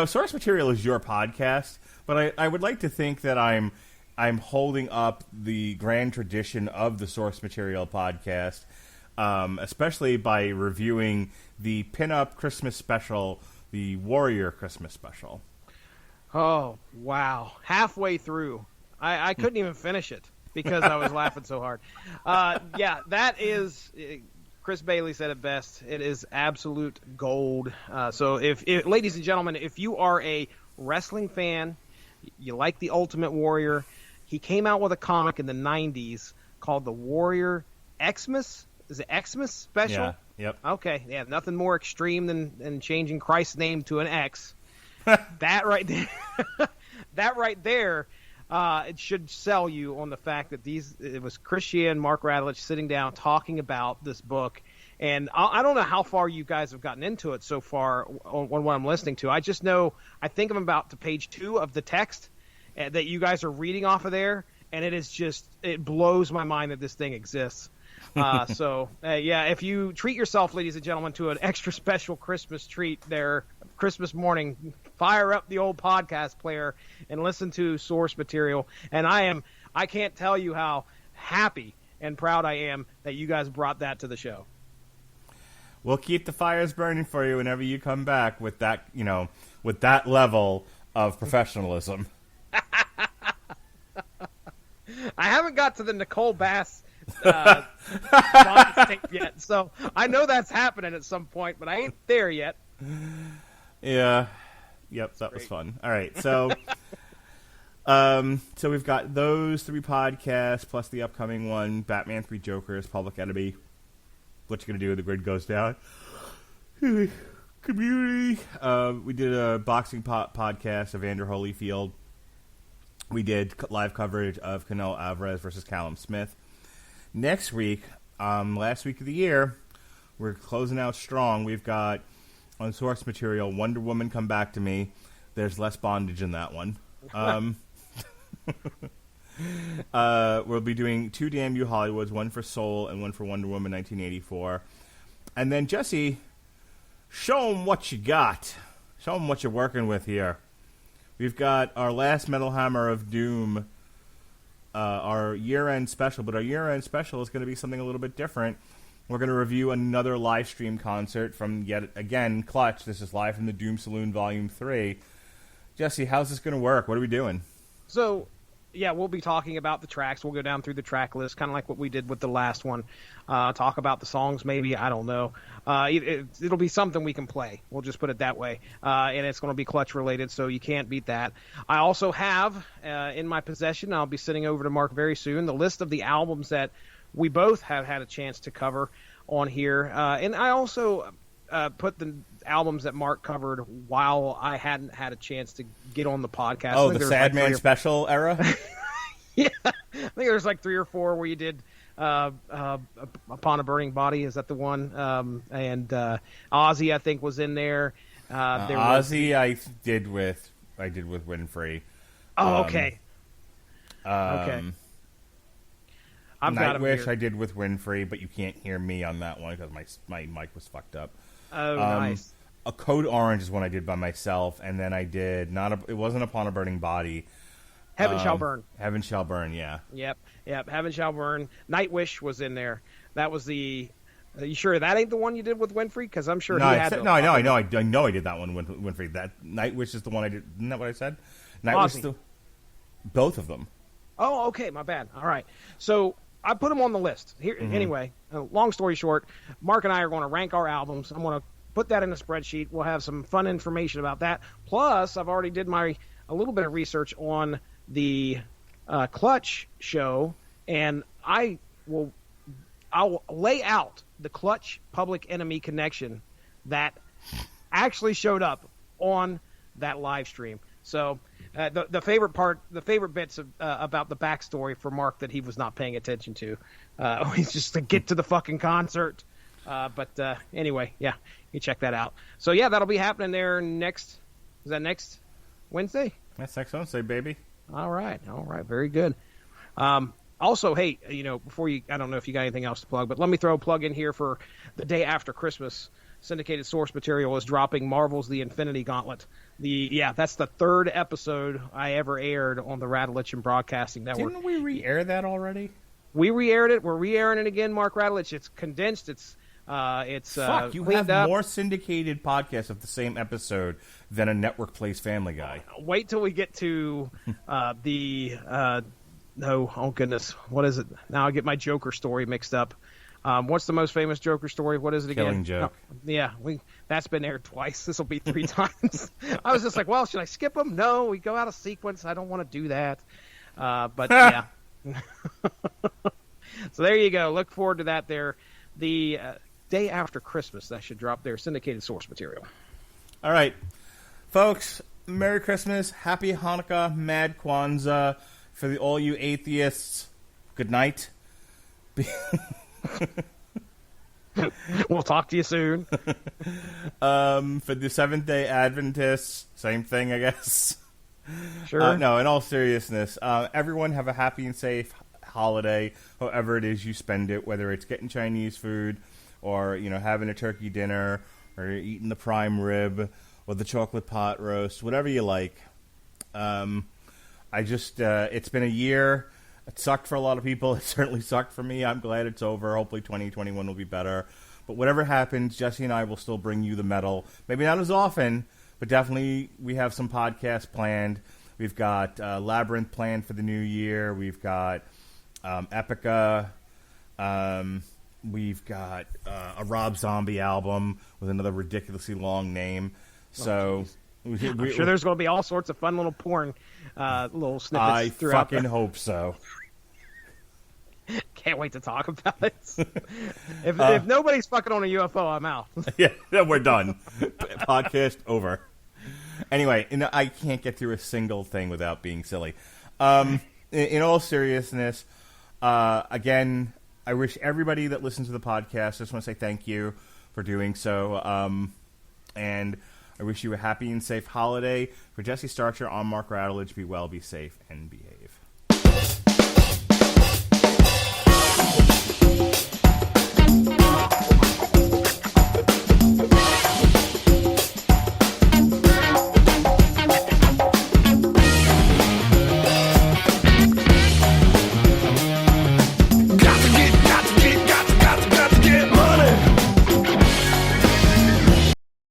Source Material is your podcast, but I would like to think that I'm holding up the grand tradition of the Source Material podcast, especially by reviewing the Pinup Christmas Special, the Warrior Christmas Special. Oh, wow. Halfway through. I couldn't even finish it because I was laughing so hard. Yeah, that is... Chris Bailey said it best. It is absolute gold. So, if ladies and gentlemen, if you are a wrestling fan, you like the Ultimate Warrior, he came out with a comic in the 90s called the Warrior Xmas. Is it Xmas Special? Yeah. Yep. Okay. Yeah. Nothing more extreme than changing Christ's name to an X. That right there. It should sell you on the fact that it was Christian and Mark Radulich sitting down talking about this book. And I don't know how far you guys have gotten into it so far on what I'm listening to. I just know I think I'm about to page 2 of the text that you guys are reading off of there, and it blows my mind that this thing exists. Yeah, if you treat yourself, ladies and gentlemen, to an extra special Christmas treat there, Christmas morning, fire up the old podcast player and listen to Source Material. And I can't tell you how happy and proud I am that you guys brought that to the show. we'll keep the fires burning for you whenever you come back with that, with that level of professionalism. I haven't got to the Nicole Bass tape yet, so I know that's happening at some point, but I ain't there yet. Yeah. Yep, that was fun. All right, so so we've got those 3 podcasts plus the upcoming one, Batman 3 Jokers, Public Enemy, What You Gonna Do when the Grid Goes Down, Community. We did a boxing podcast of Evander Holyfield. We did live coverage of Canelo Alvarez versus Callum Smith. Next week, last week of the year, we're closing out strong. We've got on source material Wonder Woman Come Back to Me. There's less bondage in that one. We'll be doing 2 Damn You Hollywoods, one for Soul and one for Wonder Woman 1984. And then, Jesse, show them what you got. Show them what you're working with here. We've got our last Metal Hammer of Doom, our year-end special, but our year-end special is going to be something a little bit different. We're going to review another live stream concert from, yet again, Clutch. This is live from the Doom Saloon Volume 3. Jesse, how's this going to work? What are we doing? So, yeah, we'll be talking about the tracks. We'll go down through the track list, kind of like what we did with the last one. Talk about the songs, maybe. I don't know. It'll be something we can play. We'll just put it that way. And it's going to be Clutch-related, so you can't beat that. I also have in my possession, I'll be sending over to Mark very soon, the list of the albums that we both have had a chance to cover on here. And I also put the albums that Mark covered while I hadn't had a chance to get on the podcast. Oh, the Sad Man special era? Yeah. I think there's like 3 or 4 where you did Upon a Burning Body. Is that the one? And Ozzy, I think, was in there. Ozzy, I did with Winfrey. Oh, okay. Okay. Nightwish I did with Winfrey, but you can't hear me on that one because my mic was fucked up. Oh, nice. A Code Orange is one I did by myself, and then I did it wasn't Upon a Burning Body. Heaven Shall Burn. Heaven Shall Burn, yeah. Yep. Heaven Shall Burn. Nightwish was in there. That was the. Are you sure that ain't the one you did with Winfrey? Because I'm sure he had. I know I did that one with Winfrey. That Nightwish is the one I did. Isn't that what I said? Nightwish. Both of them. Oh, okay. My bad. All right. So I put them on the list. Here, Anyway, long story short, Mark and I are going to rank our albums. I'm going to put that in a spreadsheet. We'll have some fun information about that. Plus, I've already did a little bit of research on the Clutch show, and I'll lay out the Clutch Public Enemy connection that actually showed up on that live stream. So the favorite bits about the backstory for Mark that he was not paying attention to, he's just to get to the fucking concert. But anyway, yeah, you check that out. So yeah, that'll be happening there next. Is that next Wednesday? That's next Wednesday, baby. All right, very good. Also, hey, before I don't know if you got anything else to plug, but let me throw a plug in here for the day after Christmas. Syndicated source material is dropping Marvel's The Infinity Gauntlet. That's the 3rd episode I ever aired on the Radulich and Broadcasting Network. Didn't we re-air that already? We re-aired it. We're re-airing it again, Mark Radulich. It's condensed. It's Fuck, you have more syndicated podcasts of the same episode than a network plays Family Guy. Wait till we get to no, oh goodness, what is it? Now I get my Joker story mixed up. What's the most famous Joker story? What is it again? Killing Joke. That's been aired twice. This will be 3 times. I was just like, well, should I skip them? No, we go out of sequence. I don't want to do that. But yeah. So there you go. Look forward to that there. The day after Christmas, that should drop their syndicated source material. All right. Folks, Merry Christmas. Happy Hanukkah. Mad Kwanzaa. For all you atheists, good night. We'll talk to you soon. For the Seventh-day Adventists, same thing, I guess. Sure. No, in all seriousness, everyone have a happy and safe holiday, however it is you spend it, whether it's getting Chinese food or, having a turkey dinner or eating the prime rib or the chocolate pot roast, whatever you like. It's been a year. It sucked for a lot of people. It certainly sucked for me. I'm glad it's over. Hopefully 2021 will be better. But whatever happens, Jesse and I will still bring you the metal. Maybe not as often, but definitely we have some podcasts planned. We've got Labyrinth planned for the new year. We've got Epica. We've got a Rob Zombie album with another ridiculously long name. So I'm sure there's going to be all sorts of fun little porn little snippets I throughout. fucking hope so. Can't wait to talk about it. If nobody's fucking on a UFO, I'm out. Yeah, we're done. Podcast over. Anyway, I can't get through a single thing without being silly. In all seriousness, again, I wish everybody that listens to the podcast, I just want to say thank you for doing so. And I wish you a happy and safe holiday. For Jesse Starcher, I'm Mark Radulich. Be well, be safe, and behave.